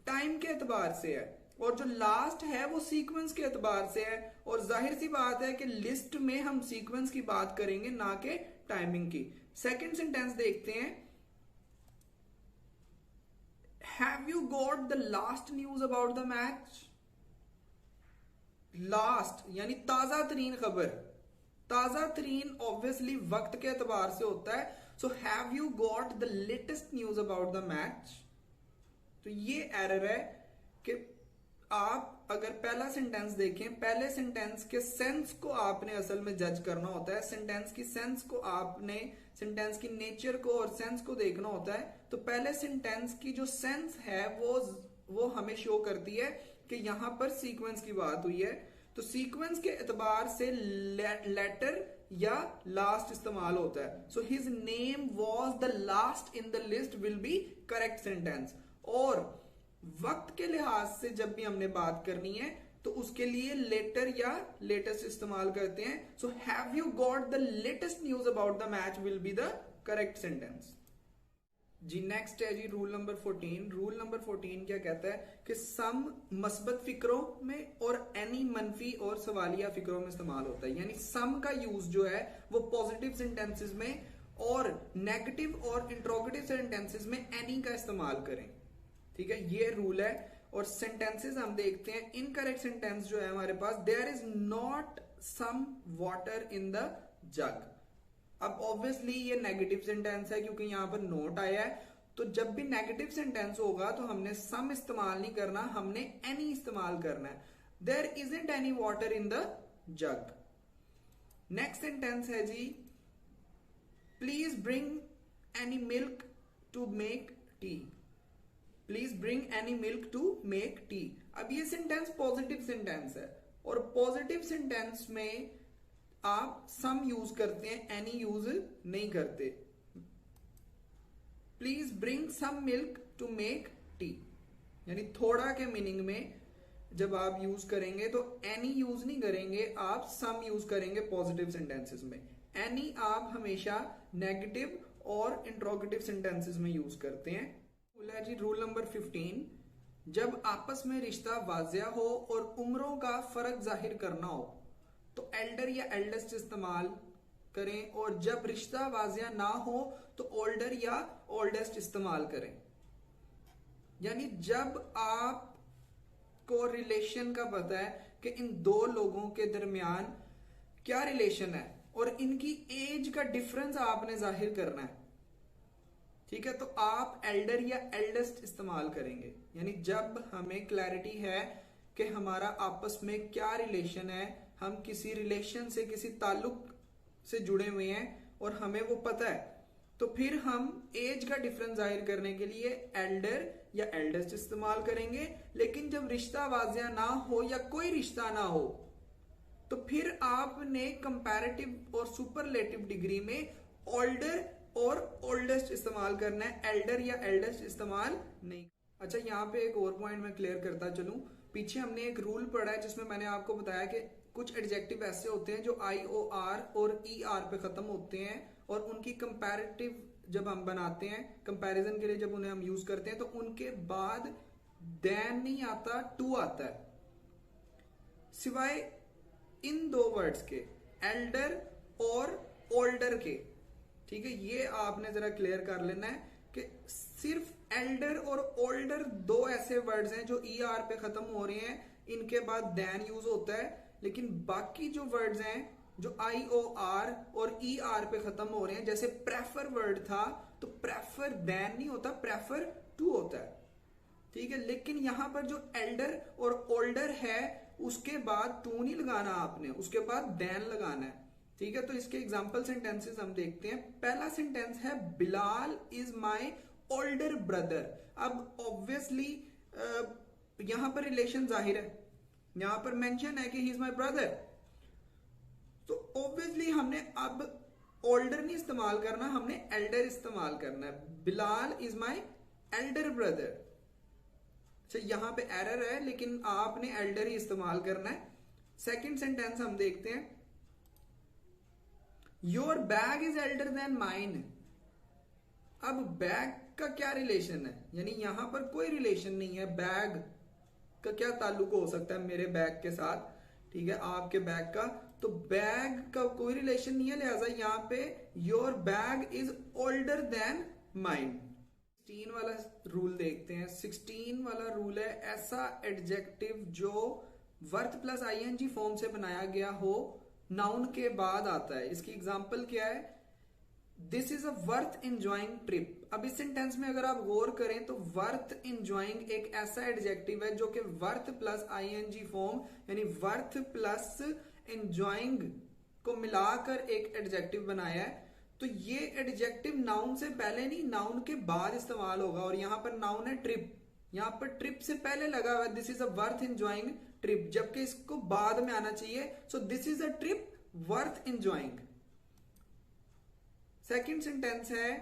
टाइम के एतबार से है और जो लास्ट है वो सीक्वेंस के एतबार से है, और जाहिर सी बात है कि लिस्ट में हम सीक्वेंस की बात करेंगे, ना कि टाइमिंग की। सेकंड सेंटेंस देखते हैं, have you got the last news about the match. Last यानी ताजा तरीन खबर, ताजा तरीन ऑब्वियसली वक्त के एतबार से होता है। सो have you got the latest news about the match. तो ये एरर है कि आप अगर पहला सेंटेंस देखें, पहले सेंटेंस के सेंस को आपने असल में जज करना होता है। सेंटेंस की सेंस को आपने, सेंटेंस की नेचर को और सेंस को देखना होता है। तो पहले सेंटेंस की जो सेंस है वो हमें शो करती है कि यहां पर सीक्वेंस की बात हुई है। तो सीक्वेंस के एतबार से लेटर या लास्ट इस्तेमाल होता है। So his name was the last in the list will be correct sentence. और वक्त के लिहाज से जब भी हमने बात करनी है तो उसके लिए लेटर या लेटेस्ट इस्तेमाल करते हैं। So have you got the latest news about the match will be the correct sentence. जी नेक्स्ट है जी रूल नंबर 14। रूल नंबर 14 क्या कहता है कि सम मस्बत फिक्रों में और एनी मनफी और सवालिया फिक्रों में इस्तेमाल होता है। यानी सम का यूज जो है वो पॉजिटिव सेंटेंसेस में, और नेगेटिव और इंट्रोगेटिव सेंटेंसेस में एनी का इस्तेमाल करें, ठीक है। ये रूल है और सेंटेंसेस हम देखते हैं। इनकरेक्ट सेंटेंस जो है हमारे पास, there is not some water in the jug. अब ऑब्वियसली ये नेगेटिव सेंटेंस है क्योंकि यहां पर नोट आया है। तो जब भी नेगेटिव सेंटेंस होगा तो हमने सम इस्तेमाल नहीं करना, हमने एनी इस्तेमाल करना है। There isn't any water in the jug. Next sentence है जी, please bring any milk to make tea. Please bring any milk to make tea. अब ये सेंटेंस पॉजिटिव सेंटेंस है और पॉजिटिव सेंटेंस में आप सम यूज करते हैं, एनी यूज नहीं करते। Please bring some milk to make tea, यानी थोड़ा के मीनिंग में जब आप यूज करेंगे तो एनी यूज नहीं करेंगे, आप सम यूज करेंगे पॉजिटिव सेंटेंसेस में। एनी आप हमेशा नेगेटिव और इंट्रोगेटिव सेंटेंसेस में यूज करते हैं। जी रूल नंबर 15, जब आपस में रिश्ता वाजिया हो और उम्रों का फर्क जाहिर करना हो तो एल्डर या एल्डेस्ट इस्तेमाल करें, और जब रिश्ता वाजिया ना हो तो ओल्डर या ओल्डेस्ट इस्तेमाल करें। यानी जब आपको रिलेशन का पता है कि इन दो लोगों के दरमियान क्या रिलेशन है और इनकी एज का डिफरेंस आपने जाहिर करना है, ठीक है, तो आप एल्डर या एल्डेस्ट इस्तेमाल करेंगे। यानी जब हमें क्लैरिटी है कि हमारा आपस में क्या रिलेशन है, हम किसी रिलेशन से, किसी ताल्लुक से जुड़े हुए हैं और हमें वो पता है, तो फिर हम एज का डिफरेंस जाहिर करने के लिए एल्डर या एल्डेस्ट इस्तेमाल करेंगे। लेकिन जब रिश्ता वाजिया ना हो या कोई रिश्ता ना हो तो फिर आपने कंपैरेटिव और सुपरलेटिव डिग्री में ओल्डर और ओल्डेस्ट इस्तेमाल करना है, एल्डर या एल्डेस्ट इस्तेमाल नहीं। अच्छा, यहाँ पे एक और पॉइंट मैं क्लियर करता चलूं। पीछे हमने एक रूल पढ़ा है जिसमें मैंने आपको बताया कि कुछ एडजेक्टिव ऐसे होते हैं जो IOR और ER पे खत्म होते हैं और उनकी कंपैरेटिव जब हम बनाते हैं, कंपैरिजन के लिए जब उन्हें हम यूज करते हैं तो उनके बाद देन नहीं आता, टू आता है, सिवाय इन दो वर्ड्स के, एल्डर और ओल्डर के। ठीक है, ये आपने जरा क्लियर कर लेना है कि सिर्फ एल्डर और ओल्डर दो ऐसे वर्ड्स हैं जो ER पे खत्म हो रहे हैं, इनके बाद देन यूज होता है। लेकिन बाकी जो वर्ड्स हैं जो IOR और ER पे खत्म हो रहे हैं, जैसे प्रेफर वर्ड था तो प्रेफर देन नहीं होता, प्रेफर टू होता है। ठीक है, लेकिन यहां पर जो एल्डर और ओल्डर है उसके बाद टू नहीं लगाना आपने, उसके बाद देन लगाना है। ठीक है, तो इसके एग्जाम्पल सेंटेंसेस हम देखते हैं। पहला सेंटेंस है Bilal is my older brother. अब ऑब्वियसली यहां पर रिलेशन जाहिर है, यहां पर मेंशन है कि ही इज माई ब्रदर, तो ऑब्वियसली हमने अब ओल्डर नहीं इस्तेमाल करना, हमने एल्डर इस्तेमाल करना है। Bilal is my elder brother. अच्छा, यहां पे एरर है लेकिन आपने एल्डर ही इस्तेमाल करना है। सेकंड सेंटेंस हम देखते हैं, your bag is Elder then mine. अब बैग का क्या रिलेशन है, यानी यहां पर कोई रिलेशन नहीं है, बैग का क्या ताल्लुक हो सकता है मेरे बैग के साथ, ठीक है, आपके बैग का, तो बैग का कोई रिलेशन नहीं है, लिहाजा यहां पे your bag is older than mine. 16 वाला रूल देखते हैं। 16 वाला रूल है, ऐसा एडजेक्टिव जो वर्थ प्लस ING फॉर्म से बनाया गया हो, नाउन के बाद आता है। इसकी एग्जांपल क्या है, this is a worth enjoying trip. अब इस सेंटेंस में अगर आप गौर करें तो वर्थ एंजॉइंग एक ऐसा एडजेक्टिव है जो कि वर्थ प्लस ING फॉर्म यानी वर्थ प्लस एंजॉइंग को मिलाकर एक एडजेक्टिव बनाया है। तो ये एडजेक्टिव नाउन से पहले नहीं, नाउन के बाद इस्तेमाल होगा, और यहां पर नाउन है ट्रिप, यहां पर ट्रिप से पहले लगा हुआ है this is a worth enjoying trip, जबकि इसको बाद में आना चाहिए। So this is a trip worth enjoying. Second sentence है,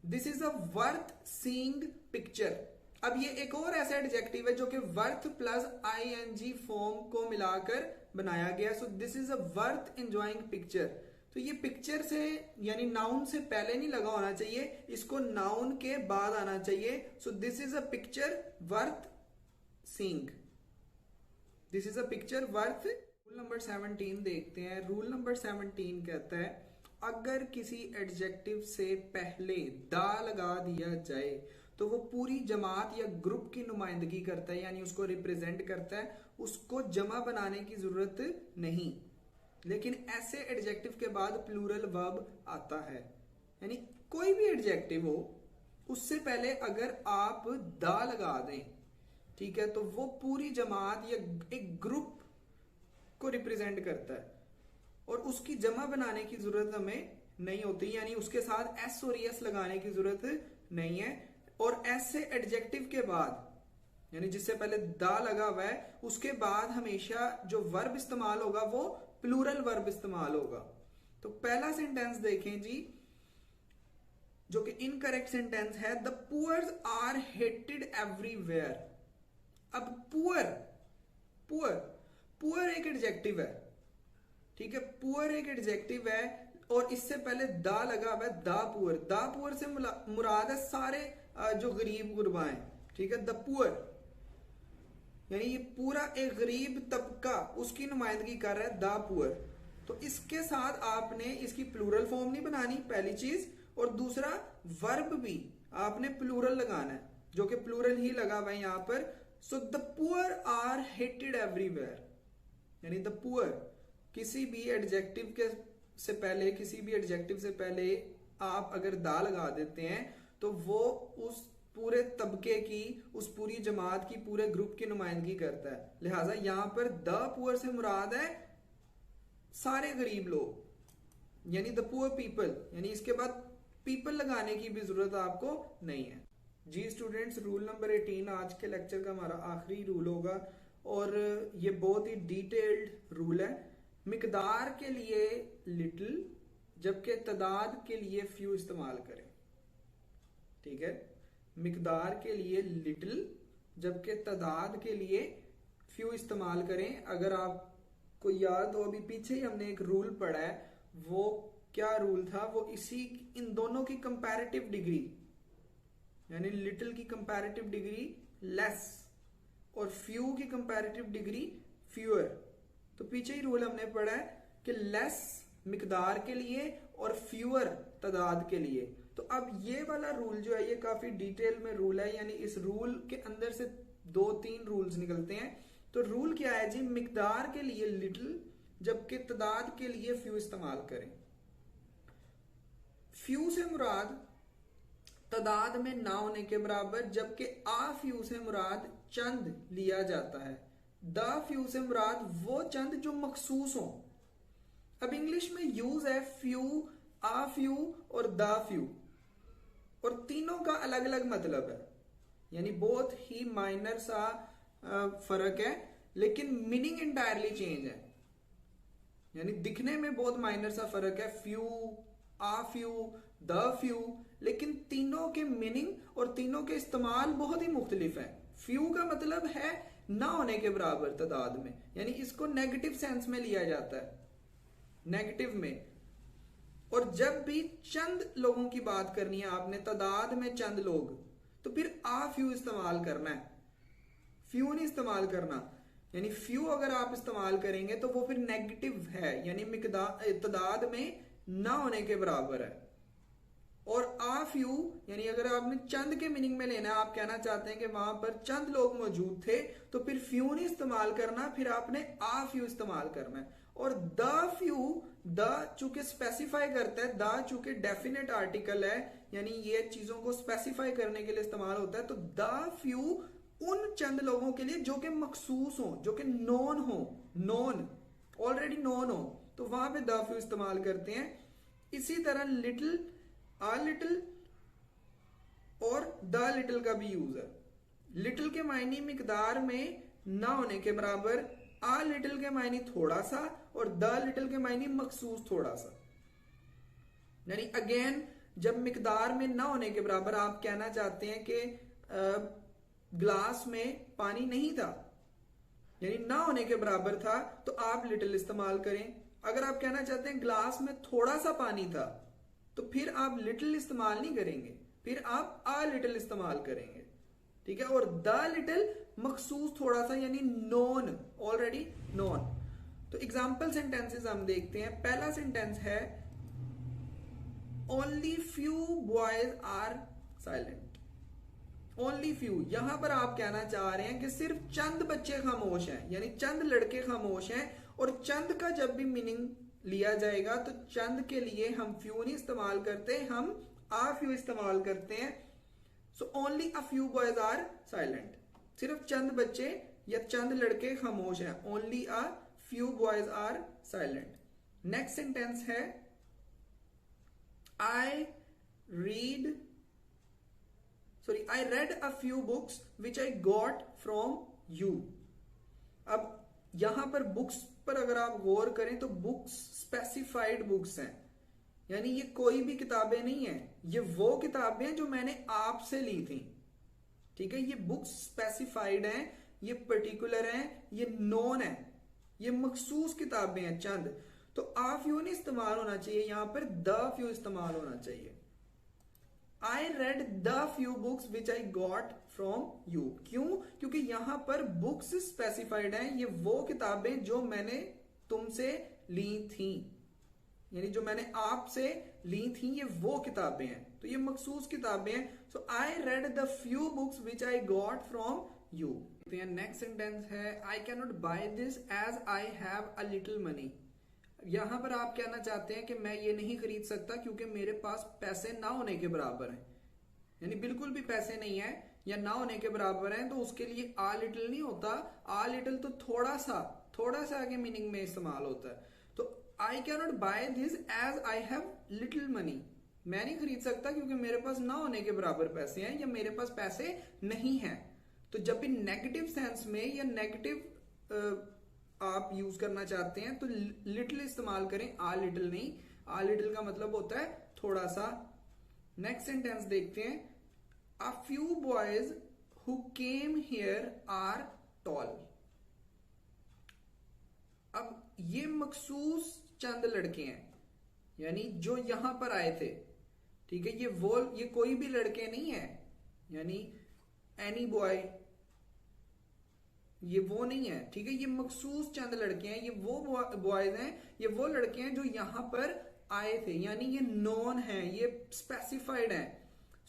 this is a worth seeing picture. अब ये एक और ऐसा एडजेक्टिव है जो कि वर्थ प्लस ING फॉर्म को मिलाकर बनाया गया। सो this is a worth enjoying picture. तो ये पिक्चर से यानी नाउन से पहले नहीं लगा होना चाहिए, इसको नाउन के बाद आना चाहिए। So this is a picture worth seeing, this is a picture worth. Rule number 17 देखते हैं। रूल नंबर 17 कहता है, अगर किसी एडजेक्टिव से पहले दा लगा दिया जाए तो वो पूरी जमात या ग्रुप की नुमाइंदगी करता है, यानी उसको रिप्रेजेंट करता है, उसको जमा बनाने की जरूरत नहीं। लेकिन ऐसे एडजेक्टिव के बाद प्लूरल वर्ब आता है, यानी कोई भी एडजेक्टिव हो उससे पहले अगर आप दा लगा दें, ठीक है, तो वो पूरी जमात या एक ग्रुप को रिप्रेजेंट करता है और उसकी जमा बनाने की जरूरत हमें नहीं होती, यानी उसके साथ एस और एस लगाने की जरूरत नहीं है। और ऐसे एडजेक्टिव के बाद, यानी जिससे पहले दा लगा हुआ है, उसके बाद हमेशा जो वर्ब इस्तेमाल होगा वो प्लूरल वर्ब इस्तेमाल होगा। तो पहला सेंटेंस देखें जी, जो कि इनकरेक्ट सेंटेंस है, the poors are hated everywhere. अब पुअर पुअर पुअर एक एडजेक्टिव है, ठीक है, पुअर एक एडजेक्टिव है और इससे पहले दा लगा हुआ है, दा पुअर। दा पुअर से मुराद है सारे जो गरीब गुरबा हैं, ठीक है, द पुअर, यानी ये पूरा एक गरीब तबका उसकी नुमाइंदगी कर रहा है, दा पुअर। तो इसके साथ आपने इसकी प्लूरल फॉर्म नहीं बनानी, पहली चीज, और दूसरा वर्ब भी आपने प्लूरल लगाना है, जो कि प्लूरल ही लगा हुआ है यहां पर। So the poor are hated everywhere, यानी द पुअर किसी भी एडजेक्टिव के से पहले, किसी भी एडजेक्टिव से पहले आप अगर दा लगा देते हैं तो वो उस पूरे तबके की, उस पूरी जमात की, पूरे ग्रुप की नुमाइंदगी करता है। लिहाजा यहां पर द पुअर से मुराद है सारे गरीब लोग, यानी द पुअर पीपल, यानी इसके बाद पीपल लगाने की भी जरूरत आपको नहीं है। जी स्टूडेंट्स, रूल नंबर 18 आज के लेक्चर का हमारा आखिरी रूल होगा और ये बहुत ही डिटेल्ड रूल है। मिकदार के लिए लिटिल, जबकि तादाद के लिए फ्यू इस्तेमाल करें, ठीक है, मिकदार के लिए लिटिल जबकि तादाद के लिए फ्यू इस्तेमाल करें। अगर आपको याद हो, अभी पीछे ही हमने एक रूल पढ़ा है, वो क्या रूल था, वो इसी इन दोनों की कंपैरेटिव डिग्री, यानी लिटिल की कंपैरेटिव डिग्री लेस और फ्यू की कंपैरेटिव डिग्री फ्यूअर। तो पीछे ही रूल हमने पढ़ा है कि लेस मिकदार के लिए और फ्यूअर तादाद के लिए। तो अब ये वाला रूल जो है ये काफी डिटेल में रूल है, यानी इस रूल के अंदर से 2-3 रूल्स निकलते हैं। तो रूल क्या है जी, मिकदार के लिए लिटिल जबकि तादाद के लिए फ्यू इस्तेमाल करें। फ्यू से मुराद तादाद में ना होने के बराबर, जबकि आ फ्यू से मुराद चंद लिया जाता है। द फ्यू से मुराद वो चंद जो मखसूस हो। अब इंग्लिश में यूज है फ्यू, आ फ्यू और द फ्यू, और तीनों का अलग अलग मतलब है, यानी बहुत ही माइनर सा फर्क है, लेकिन मीनिंग इंटायरली चेंज है, यानी दिखने में बहुत माइनर सा फर्क है, few, uh few, the few, लेकिन तीनों के मीनिंग और तीनों के इस्तेमाल बहुत ही मुख्तलिफ है। फ्यू का मतलब है ना होने के बराबर तादाद में, यानी इसको नेगेटिव सेंस में लिया जाता है, नेगेटिव में। और जब भी चंद लोगों की बात करनी है आपने, तादाद में चंद लोग, तो फिर आ फ्यू इस्तेमाल करना है, फ्यू नहीं इस्तेमाल करना। यानी फ्यू अगर आप इस्तेमाल करेंगे तो वो फिर नेगेटिव है, यानी मिकदार तादाद में ना होने के बराबर है। और आ फ्यू यानी अगर आपने चंद के मीनिंग में लेना है, आप कहना चाहते हैं कि वहां पर चंद लोग मौजूद थे, तो फिर फ्यू नहीं इस्तेमाल करना, फिर आपने आ फ्यू इस्तेमाल करना है। और द फ्यू, द चूंकि स्पेसिफाई करता है, द चूंकि डेफिनेट आर्टिकल है, यानी ये चीजों को स्पेसिफाई करने के लिए इस्तेमाल होता है, तो द फ्यू उन चंद लोगों के लिए जो कि मखसूस हो, जो कि नोन हो, नोन ऑलरेडी नोन हो, तो वहां पे द फ्यू इस्तेमाल करते हैं। इसी तरह लिटिल, आ लिटिल और द लिटिल का भी यूज है। लिटिल के मायने मिकदार में ना होने के बराबर, आ लिटिल के मायने थोड़ा सा और द लिटिल के मायने मखसूस थोड़ा सा। यानी अगेन जब मिकदार में ना होने के बराबर आप कहना चाहते हैं कि ग्लास में पानी नहीं था, यानी ना होने के बराबर था, तो आप लिटिल इस्तेमाल करें। अगर आप कहना चाहते हैं ग्लास में थोड़ा सा पानी था, तो फिर आप लिटिल इस्तेमाल नहीं करेंगे, फिर आप आ लिटिल इस्तेमाल करेंगे, ठीक है। और द लिटिल मखसूस थोड़ा सा, यानी नोन, ऑलरेडी नोन। तो एग्जाम्पल सेंटेंसेस हम देखते हैं। पहला सेंटेंस है only few boys are silent. Only few, यहां पर आप कहना चाह रहे हैं कि सिर्फ चंद बच्चे खामोश हैं, यानी चंद लड़के खामोश हैं। और चंद का जब भी मीनिंग लिया जाएगा तो चंद के लिए हम फ्यू नहीं इस्तेमाल करते, हम आ फ्यू इस्तेमाल करते हैं। So only a few boys are silent, सिर्फ चंद बच्चे या चंद लड़के खामोश हैं। Only a few boys are silent. Next sentence है I read a few books which I got from you। अब यहां पर बुक्स पर अगर आप गौर करें तो बुक्स स्पेसिफाइड बुक्स हैं, यानी ये कोई भी किताबें नहीं है, ये वो किताबें हैं जो मैंने आपसे ली थी। ठीक है, ये बुक्स स्पेसिफाइड हैं, ये पर्टिकुलर हैं, ये नोन है, ये मखसूस किताबें हैं चंद। तो आ फ्यू नहीं इस्तेमाल होना चाहिए, यहां पर द फ्यू इस्तेमाल होना चाहिए। आई read the few books which I got from you. क्यों? क्योंकि यहां पर बुक्स स्पेसिफाइड हैं, ये वो किताबें जो मैंने तुमसे ली थी, यानी जो मैंने आपसे ली थी, ये वो किताबें हैं, तो ये मखसूस किताबें हैं। So I read the few books which I got from you. Next sentence है I can not buy this as I have a little money. यहां पर आप कहना चाहते हैं कि मैं ये नहीं खरीद सकता क्योंकि मेरे पास पैसे ना होने के बराबर हैं, यानी बिल्कुल भी पैसे नहीं है या ना होने के बराबर हैं, तो उसके लिए आ लिटिल नहीं होता। आ लिटिल तो थोड़ा सा आगे मीनिंग में इस्तेमाल होता है। तो I can not buy this as I have little money, मैं नहीं खरीद सकता क्योंकि मेरे पास ना होने के बराबर पैसे हैं या मेरे पास पैसे नहीं हैं। तो जब भी नेगेटिव सेंस में या नेगेटिव आप यूज करना चाहते हैं तो लिटिल इस्तेमाल करें, आ लिटिल नहीं। आ लिटिल का मतलब होता है थोड़ा सा। नेक्स्ट सेंटेंस देखते हैं, a few boys who came here are tall. अब ये मखसूस चंद लड़के हैं, यानी जो यहां पर आए थे। ठीक है, ये कोई भी लड़के नहीं है, यानी एनी बॉय, ये वो नहीं है। ठीक है, ये मखसूस चंद लड़के हैं, ये वो बॉयज हैं, ये वो लड़के हैं जो यहां पर आए थे, यानी ये नॉन है, ये स्पेसिफाइड है।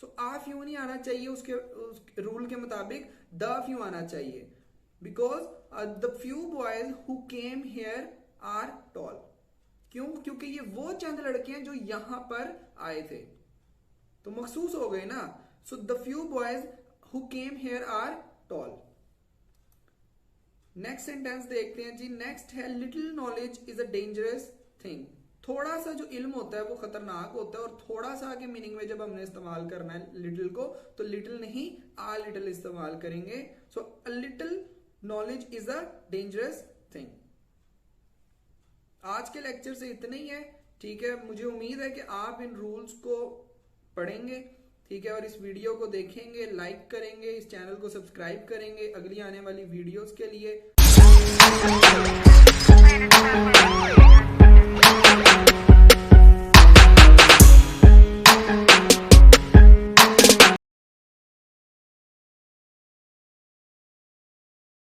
सो आ फ्यू नहीं आना चाहिए, उसके रूल के मुताबिक द फ्यू आना चाहिए, because the few boys who came here are tall. क्यों? क्योंकि ये वो चंद लड़के हैं जो यहां पर आए थे, तो मखसूस हो गए ना। So the few boys who came here are tall. Next sentence देखते हैं जी। नेक्स्ट है little knowledge is a dangerous thing. थोड़ा सा जो इल्म होता है वो खतरनाक होता है, और थोड़ा सा आगे मीनिंग में जब हमने इस्तेमाल करना है लिटिल को, तो लिटिल नहीं आ लिटिल इस्तेमाल करेंगे। So a little knowledge is a dangerous thing. आज के लेक्चर से इतना ही है। ठीक है, मुझे उम्मीद है कि आप इन रूल्स को पढ़ेंगे, ठीक है, और इस वीडियो को देखेंगे, लाइक करेंगे, इस चैनल को सब्सक्राइब करेंगे अगली आने वाली वीडियोस के लिए।